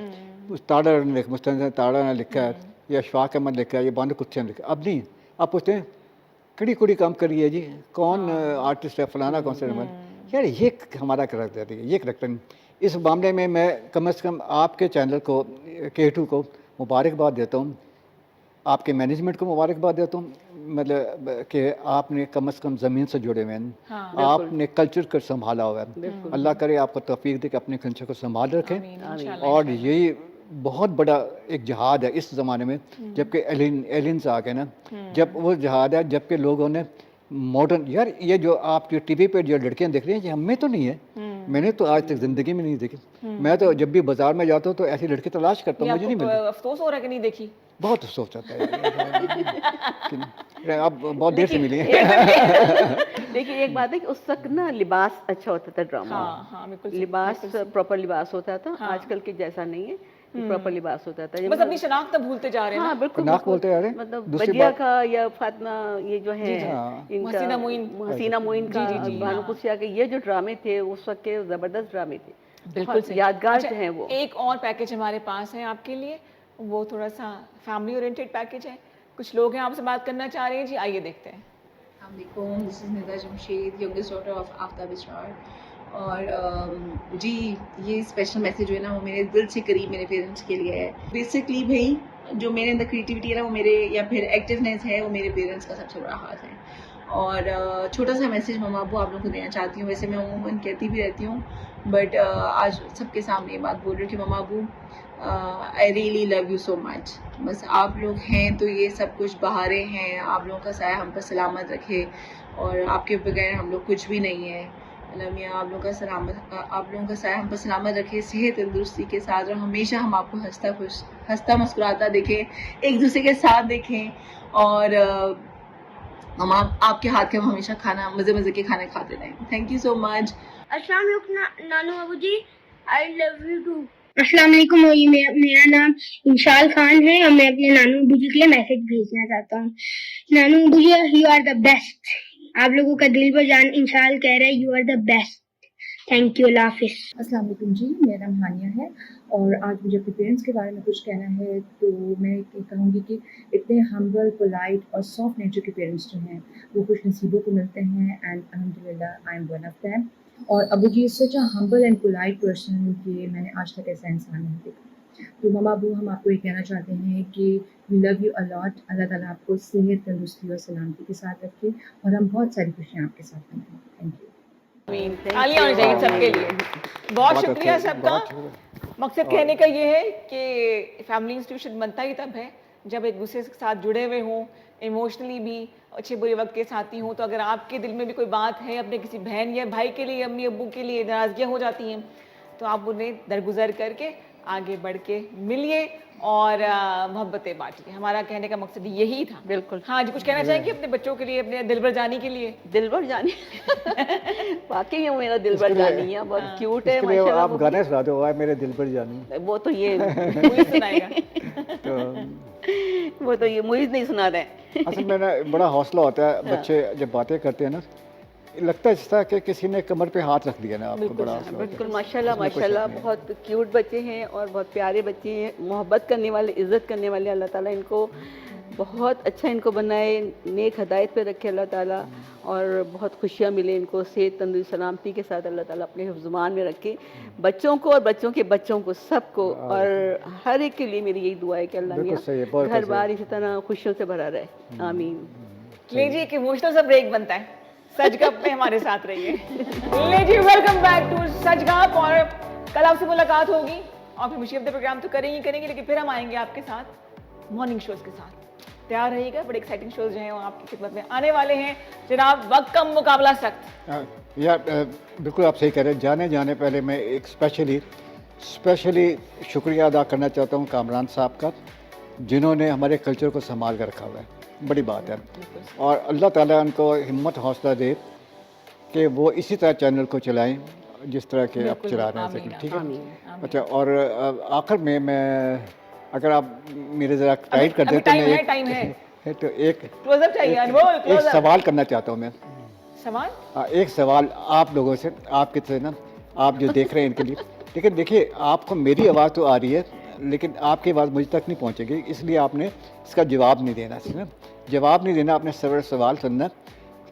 उस ताड़ा ने लिखा, मुस्तफा ताड़ा ने लिखा है, या अशफाक अहमद लिखा है, या बानो कुत्ते ने लिखा है। अब नहीं, आप पूछते हैं कड़ी कुड़ी काम करी है जी, कौन आर्टिस्ट है, फलाना कौन सा नंबर। यार ये हमारा करैक्टर है, ये करैक्टर नहीं। इस मामले में मैं कम से कम आपके चैनल को, K2 को मुबारकबाद देता हूँ, आपके मैनेजमेंट को मुबारकबाद देता हूँ, मतलब कि आपने कम से कम ज़मीन से जुड़े हुए हैं, आपने कल्चर को संभाला हुआ है। अल्लाह करे आपको तौफीक दे कि अपने कल्चर को संभाल रखें। और यही बहुत बड़ा एक जहाद है इस ज़माने में, जबकि एलियंस आ गए ना, जब वो जहाद है, जबकि लोगों ने मॉडर्न, यार ये जो आप जो टीवी पे जो लड़कियां देख रही हैं, ये हमें तो नहीं है, मैंने तो आज तक ज़िंदगी में नहीं देखी। मैं तो जब भी बाजार में जाता हूँ तो ऐसी लड़की तलाश करता हूँ, मुझे नहीं मिलती। अफसोस हो रहा है कि नहीं देखी? बहुत अफसोस होता है। आप बहुत देर से मिली हैं। देखिए एक बात है कि उस वक्त ना लिबास अच्छा होता था ड्रामा, लिबास प्रॉपर लिबास होता था। आजकल के जैसा नहीं है, प्रॉपर लिबास होता था। बस अपनी शनाख्त भूलते जा रहे हैं। हाँ बिल्कुल, बोलते जा रहे हैं। मतलब बजिया का या फातिमा, ये जो है इनका हसीना मोइन का, भानु कुसिया के, ये जो ड्रामे थे उस वक्त के जबरदस्त ड्रामे थे, बिल्कुल यादगार हैं वो। एक और पैकेज हमारे पास है आपके लिए, वो थोड़ा सा फैमिली ओरिएंटेड पैकेज है। कुछ लोग हैं आपसे बात करना चाह रहे हैं जी, आइए देखते हैं। This is Nida Jamshed, youngest daughter of Aftab Israr. और जी ये स्पेशल मैसेज जो है ना वो मेरे दिल से करीब मेरे पेरेंट्स के लिए है। बेसिकली भाई जो मेरे अंदर क्रिएटिविटी है ना वो मेरे, या फिर एक्टिवनेस है, वो मेरे पेरेंट्स का सबसे बड़ा हाथ है। और छोटा सा मैसेज मम्मा अब्बू आप लोग को देना चाहती हूँ। वैसे मैं अमूमन कहती भी रहती हूँ, बट आज सबके सामने ये बात बोल रही हूँ कि मम्मा अब्बू I really love you so much. बस आप लोग हैं तो ये सब कुछ बहारे हैं, आप लोगों का साया हम पर सलामत रखे, और आपके बगैर हम लोग कुछ भी नहीं है। अल्लाह मियाँ आप लोगों का साया हम पर सलामत रखे, सेहत तंदुरुस्ती के साथ, और हमेशा हम आपको हंसता मुस्कुराता देखें, एक दूसरे के साथ देखें, और हम आपके हाथ के हम हमेशा खाना मज़े के खाने खाते रहें। Thank you so much. अस्सलाम वालेकुम नानू बाबू जी, आई लव यू टू। अस्सलाम वालेकुम, मेरा नाम इंशाल खान है और मैं अपने नानू बाबू जी के लिए मैसेज भेजना चाहता हूँ। नानू बाबू जी, यू आर द बेस्ट। आप लोगों का दिल पर जान इंशाल कह रहा है, you are the best. Thank you, अल्लाह हाफिज़। अस्सलाम वालेकुम जी, मेरा नाम हानिया है और आज मुझे अपने पेरेंट्स के बारे में कुछ कहना है। तो मैं ये कहूँगी कि इतने हम्बल, पोलाइट और सॉफ्ट नेचर के पेरेंट्स जो हैं वो खुश नसीबों को मिलते हैं, एंड अल्हम्दुलिल्लाह I am one of them. और Abu ji is such a humble and polite person कि मैंने आज तक ऐसा इंसान नहीं देखा। तो मम्मा अबू हम आपको ये कहना चाहते हैं कि वी लव यू अलॉट। अल्लाह ताला आपको सेहत, तंदुरुस्ती और सलामती के साथ रखे और हम बहुत सारी खुशियाँ आपके साथ मनाएं। Thank you. तालियां होनी चाहिए सबके लिए। बहुत शुक्रिया सबका। मकसद कहने का ये है कि फैमिली इंस्टीट्यूशन बनता ही तब है जब एक दूसरे के साथ जुड़े हुए हों, इमोशनली भी, अच्छे बुरे वक्त के साथी हों। तो अगर आपके दिल में भी कोई बात है अपने किसी बहन या भाई के लिए, अम्मी अब्बू के लिए नाराज़गियाँ हो जाती हैं, तो आप उन्हें दरगुजर करके आगे बढ़ के मिलिए और मोहब्बतें बांटिए। हमारा कहने का मकसद यही था। बिल्कुल। हाँ जी, कुछ कहना चाहेंगे अपने बच्चों के लिए, अपने दिलबर जानी के लिए? दिलबर जानी वाकई वो मेरा दिलबर जानी है, बहुत क्यूट है माशाल्लाह। आप गाने सुना दो, आए मेरे दिलबर जानी। वो तो ये मुझे सुनाएगा। वो तो ये मुझे नहीं सुना रहे। असल में ना बड़ा हौसला होता है, बच्चे जब बातें करते हैं ना, लगता है जैसा कि किसी ने कमर पे हाथ रख दिया ना, आपको बड़ा हौसला। बिल्कुल, माशाल्लाह माशाल्लाह, बहुत क्यूट बच्चे हैं और बहुत प्यारे बच्चे हैं, मोहब्बत करने वाले, इज़्ज़त करने वाले। अल्लाह ताला इनको बहुत अच्छा इनको बनाए, नेक हदायत पे रखे अल्लाह ताला, और बहुत खुशियाँ मिले इनको, सेहत तंदुरुस्ती सलामती के साथ अल्लाह ताला अपने हिफ्ज़-मान में रखे बच्चों को और बच्चों के बच्चों को, सबको। और हर एक के लिए मेरी यही दुआ है कि अल्लाह मियां घर बार इसी तरह खुशियों से भरा रहे। आमीन। लीजिए एक इमोशनल सा ब्रेक बनता है, सच गप में हमारे साथ रहिए। लीजिए वेलकम बैक टू सच गप। और कल आपसे मुलाकात होगी और फिर मुशीब द प्रोग्राम तो करेंगे, लेकिन फिर हम आएंगे आपके साथ मॉर्निंग शोज के साथ। तैयार रहिएगा, बड़े एक्साइटिंग शोज जो हैं वो आपकी खिदमत में आने वाले हैं। जनाब वक्त कम मुकाबला सख्त। यार बिल्कुल आप सही कह रहे हैं। जाने पहले मैं एक स्पेशली शुक्रिया अदा करना चाहता हूँ कामरान साहब का, जिन्होंने हमारे कल्चर को संभाल कर रखा हुआ है। बड़ी बात है। और अल्लाह ताला उनको हिम्मत हौसला दे कि वो इसी तरह चैनल को चलाएं जिस तरह के आप चला रहे हैं। ठीक है। अच्छा, और आखिर में मैं, अगर आप मेरे ज़रा टाइट कर दें तो मैं एक सवाल करना चाहता हूँ। मैं एक सवाल आप लोगों से, आपके से ना, आप जो देख रहे हैं इनके लिए लेकिन देखिए आपको मेरी आवाज़ तो आ रही है, लेकिन आपकी आवाज़ मुझ तक नहीं पहुंचेगी, इसलिए आपने इसका जवाब नहीं देना। ठीक है, जवाब नहीं देना, आपने सवाल सुनना,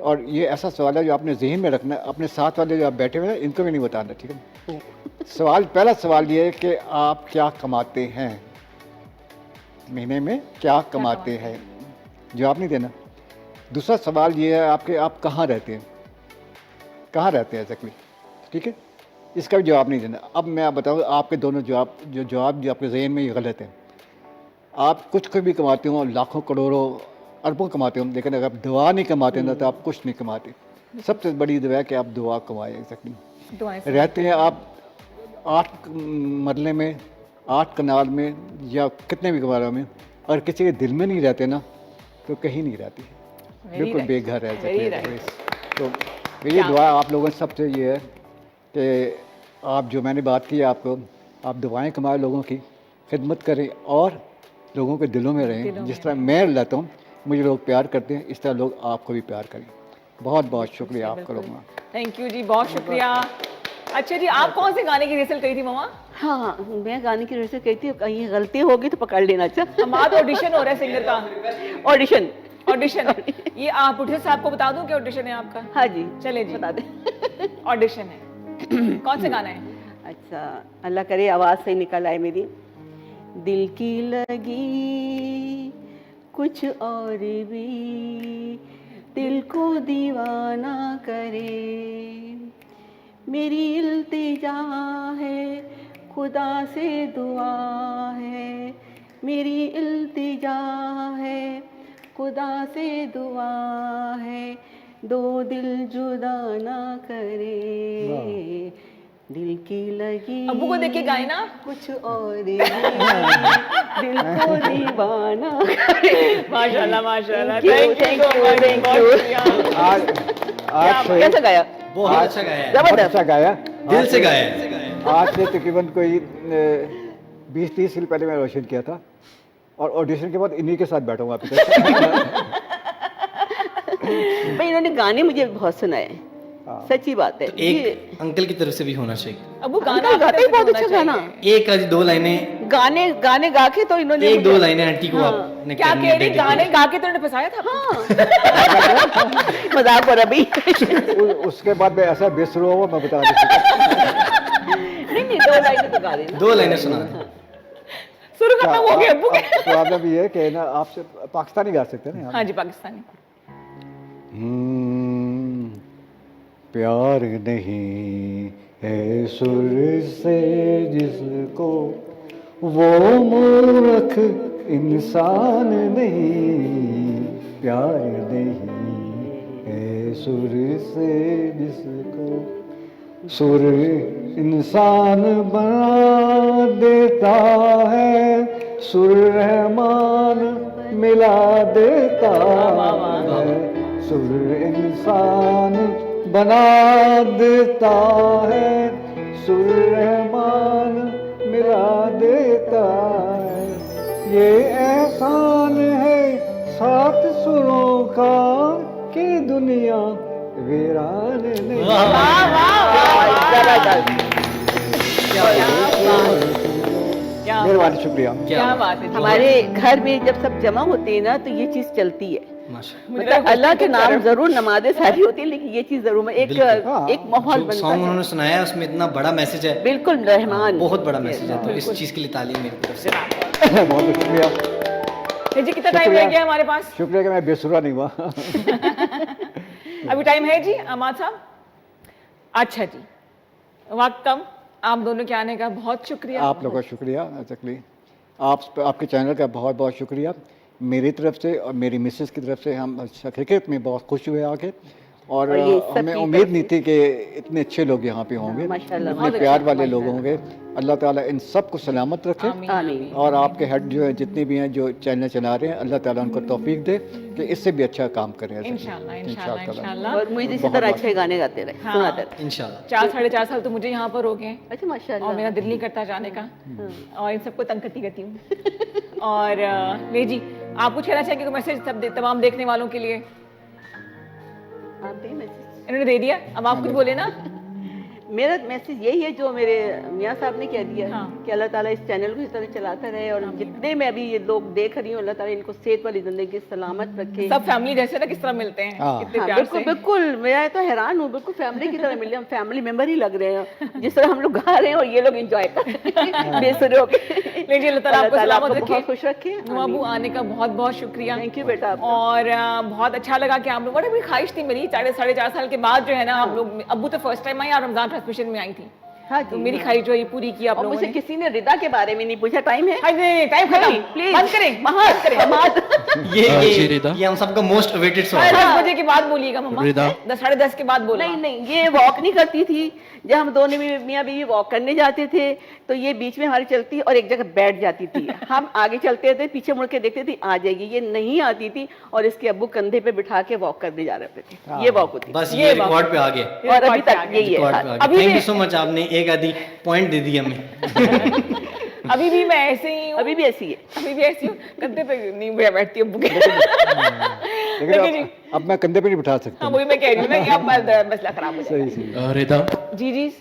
और ये ऐसा सवाल है जो आपने जहन में रखना है। अपने साथ वाले जो आप बैठे हुए हैं इनको भी नहीं बताना। ठीक है, पहला सवाल ये है कि आप क्या कमाते हैं, महीने में क्या कमाते हैं, जवाब नहीं देना। दूसरा सवाल ये है आप कहाँ रहते हैं, कहाँ रहते हैं एग्जैक्टली। ठीक है, इसका भी जवाब नहीं देना। अब मैं आप बताऊँ, आपके दोनों जवाब जो आपके जहन में ये गलत है। आप कुछ भी कमाते हो, लाखों करोड़ों अरबों कमाते हो, लेकिन अगर आप दुआ नहीं कमाते ना तो आप कुछ नहीं कमाते। सबसे बड़ी दुआ है कि आप दुआ कमाएं। एग्जैक्टली रहते हैं आप 8 मरले में, 8 कनाल में, या कितने भी कनालों में, और किसी के दिल में नहीं रहते ना तो कहीं नहीं रहती, बिल्कुल बेघर रह सकते हैं। तो मेरी दुआ आप लोगों सबसे ये है कि आप जो मैंने बात की आपको, आप दुआएं कमाएं, लोगों की खिदमत करें और लोगों के दिलों में रहें। जिस तरह मैं रहता हूँ, मुझे लोग प्यार करते हैं, इस तरह लोग आपको भी प्यार करें। बहुत बहुत शुक्रिया आपका लोगों। थैंक यू जी, बहुत शुक्रिया। अच्छा जी, आप कौन से गाने की रिहर्सल करी थी मामा? हाँ, मैं गाने की रिहर्सल करी थी, कहीं गलती होगी तो पकड़ लेना। अच्छा, हमारा ऑडिशन हो रहा है सिंगर का। ऑडिशन ये आप प्रोड्यूसर साहब को बता दूं कि ऑडिशन है आपका? हाँ जी, चले जी, बता दें। ऑडिशन है। कौन सा गाना है? अच्छा, अल्लाह करे आवाज़ सही निकल आए मेरी। दिल की लगी कुछ और भी, दिल को दीवाना करे, मेरी इल्तिजा है, खुदा से दुआ है, मेरी इल्तिजा है, खुदा से दुआ है, दो दिल जुदा ना करे, दिल की लगी। अब्बू को देख के गाए ना कुछ और भी, दिल को दीवाना करे। माशाल्लाह माशाल्लाह, थैंक यू। आज कैसा गाया? बहुत अच्छा गाया, बहुत अच्छा गाया, दिल से गाया। आज से तकरीबन कोई 20-30 साल पहले मैं ऑडिशन किया था, और ऑडिशन के बाद इन्हीं के साथ बैठा हूँ आप। भाई इन्होंने गाने मुझे बहुत सुनाए, सच्ची बात है। तो एक अंकल की तरफ से भी होना चाहिए। अबू गाना गाते ही बहुत अच्छा गाना। एक आज 2 लाइनें गाने गा के तो इन्होंने 1-2 लाइनें आंटी को आपने क्या कह रही, गाने गा के तो उन्होंने फंसाया था। मजाक हो रहा भाई। उसके बाद मैं ऐसा बेसुरा हुआ, मैं बता नहीं 2 लाइनें तो गा देना। 2 लाइनें सुना शुरू खत्म हो गया अब्बू के। प्रॉब्लम ये है कि ना आपसे पाकिस्तानी गा सकते हैं ना? हाँ जी, पाकिस्तानी। प्यार नहीं है सुर से जिसको, वो मूर्ख इंसान नहीं। प्यार नहीं है सुर से जिसको, सुर इंसान बना देता है, सुर रहमान मिला देता है, सुर इंसान बना देता है, सुर रहमान मिला देता है। ये एहसान है 7 सुरों का कि दुनिया वीरान नहीं। मेहरबानी, शुक्रिया। क्या बात है। हमारे घर में जब सब जमा होते हैं ना तो ये चीज चलती है। मतलब अल्लाह के नाम जरूर नमाज़ें सारी होती है, लेकिन ये चीज जरूर एक माहौल बनता है। सॉन्ग उन्होंने सुनाया उसमें इतना बड़ा मैसेज है, बिल्कुल रहमान, बहुत बड़ा मैसेज है। तो इस चीज के लिए तालीम मेरी तरफ से। बहुत शुक्रिया जी। कितना टाइम रह गया हमारे पास? शुक्रिया कि मैं बेसुरा नहीं हुआ। अभी टाइम है जी अहमद साहब? अच्छा जी, वक्त कम। आप दोनों के आने का बहुत शुक्रिया। आप लोगों का शुक्रिया। आपके चैनल का बहुत बहुत शुक्रिया मेरी तरफ से और मेरी मिसेस की तरफ से। हम हकीकत में बहुत खुश हुए आके, और हमें उम्मीद नहीं थी कि इतने अच्छे लोग यहाँ पे होंगे, इतने प्यार वाले लोग होंगे। अल्लाह ताला इन सब को सलामत रखे, और आपके हेड जो है जितने भी हैं जो चैनल चला रहे हैं, अल्लाह ताला उनको तौफीक दे कि इससे भी अच्छा काम करें इंशाल्लाह। और मुझे इसी तरह अच्छे गाने गाते रहे, सुनाते रहे इंशाल्लाह। 4-4.5 साल तो मुझे यहाँ पर हो गए। अच्छा माशाल्लाह। और मेरा दिल नहीं करता जाने का, और इन सबको तंग करती रहती हूँ। और ले जी, आप कुछ कहना चाहेंगे मैसेज तमाम देखने वालों के लिए? आप दे मैसेज। इन्होंने दे दिया, अब आप कुछ बोले ना। मेरा मैसेज यही है जो मेरे मियाँ साहब ने कह दिया कि अल्लाह ताला इस चैनल को इस तरह चलाता रहे और जितने मैं अभी ये लोग देख रही हूँ अल्लाह ताला इनको सेहत वाली जिंदगी सलामत रखे। सब फैमिली जैसे ना किस तरह मिलते हैं, कितने प्यार बिल्कुल से। बिल्कुल, मैं तो हैरान हूँ, बिल्कुल फैमिली की तरह मिले, हम फैमिली मेंबर ही लग रहे हैं जिस तरह हम लोग गा रहे हैं और ये लोग एंजॉय कर रहे हैं बेसुरे होके। लीजिए, अल्लाह ताला आपको सलामत रखे, बहुत खुश रखे। अबू आने का बहुत बहुत शुक्रिया। थैंक यू बेटा। और बहुत अच्छा लगा कि आप लोग, बड़ी ख्वाहिश थी मेरी 4.5 साल के बाद जो है ना, हम लोग, अबू तो फर्स्ट टाइम आई और रमजान ट्रांसमिशन में आई थी। हाँ तो मेरी ख्वाहिश जो है पूरी की आप और लोगों मुझे ने। किसी ने रिदा के बारे में नहीं पूछा, टाइम है? हाँ जी, टाइम खत्म, प्लीज बंद करें, बंद करें। ये हम सबका मोस्ट अवेटेड सवाल 10 बजे के बाद बोलिएगा मम्मा, रिदा। 10 के बाद बोलना। नहीं नहीं, ये वॉक नहीं करती थी। जब हम दोनों मियाँ बीवी वॉक करने जाते थे तो ये बीच में हमारी चलती और एक जगह बैठ जाती थी। हम आगे चलते थे, पीछे मुड़ के देखते थे आ जाएगी, ये नहीं आती थी और इसके अब्बू कंधे पे बिठा के वॉक करने जा रहे थे। ये वॉक होती, बस ये रिकॉर्ड पे आ गए और अभी तक यही है। थैंक यू सो मच, आपने एक आधी पॉइंट दे दी हमें। अभी भी मैं ऐसे ही हूँ, अभी भी ऐसी है, अभी भी ऐसी हूँ, कंधे पे नहीं बैठती हूँ। लेकिन अब मैं कंधे पे नहीं बिठा सकता। हाँ, वही मैं कह रही हूँ ना कि अब मसला खराब हो जाएगा। रिदा जी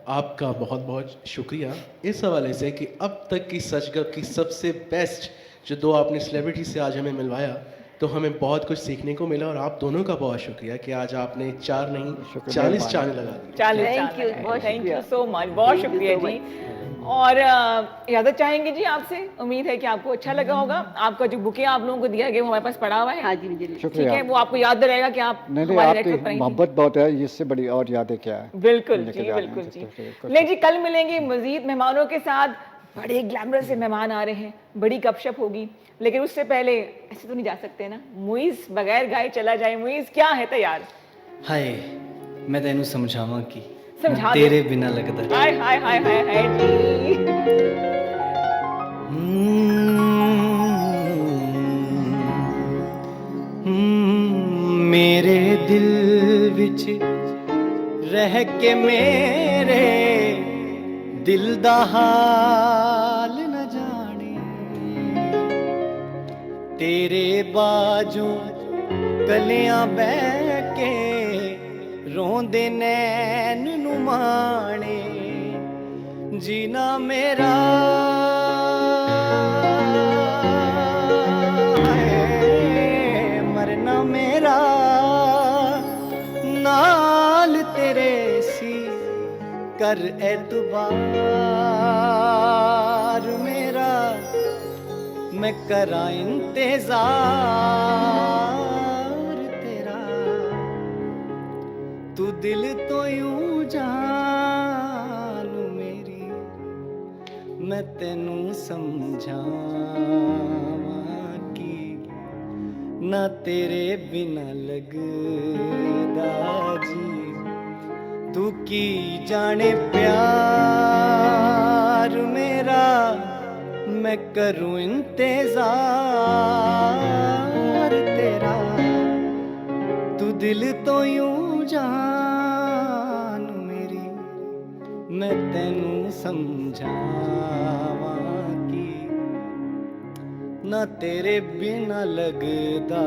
आपका बहुत बहुत शुक्रिया इस हवाले से कि अब तक की सच गप की सबसे बेस्ट जो दो आपने सेलिब्रिटी से आज हमें मिलवाया, तो हमें बहुत कुछ सीखने को मिला। और आप दोनों का बहुत शुक्रिया कि आज आपने 4 नहीं 40 चाने लगा दी। 40 थैंक यू सो मच, बहुत शुक्रिया जी। और इजाज़त चाहेंगे जी आपसे, उम्मीद है कि आपको अच्छा लगा होगा। आपका जो बुके आप लोगों को दिया गया वो हमारे पास पड़ा हुआ है। हाँ जी जी, ठीक है, वो आपको याद रहेगा कि आप नहीं, आपकी मोहब्बत बहुत है, इससे बड़ी और यादें क्या है। बिल्कुल जी, बिल्कुल जी। ले जी, कल मिलेंगे मजीद मेहमानों के साथ। बड़े ग्लैमर से मेहमान आ रहे हैं, बड़ी गपशप होगी, लेकिन उससे पहले ऐसे तो नहीं जा सकते ना, मुइज़ बगैर गाए चला जाए। मुइज़ क्या है तैयार? हाय, मैं तेनू समझावां कि समझा तेरे बिना लगदा। हाय हाय हाय हाय हाय जी। मेरे दिल विच रह के मेरे दिल दा हाल न जाने, तेरे बाजों गलियां बह के रोंदे नैन नू माणे, जीना मेरा है, मरना मेरा नाल तेरे सी, कर एतबार मेरा, मैं करा इंतजार तेरा, तू दिल तो यूं जानू मेरी, मैं तेनू समझावां कि ना तेरे बिना लगदा जी, तू की जाने प्यार मेरा, मैं करूं इंतजार तेरा, तू दिल तो यूं जान मेरी, मैं तेनू समझावां कि ना तेरे बिना लगदा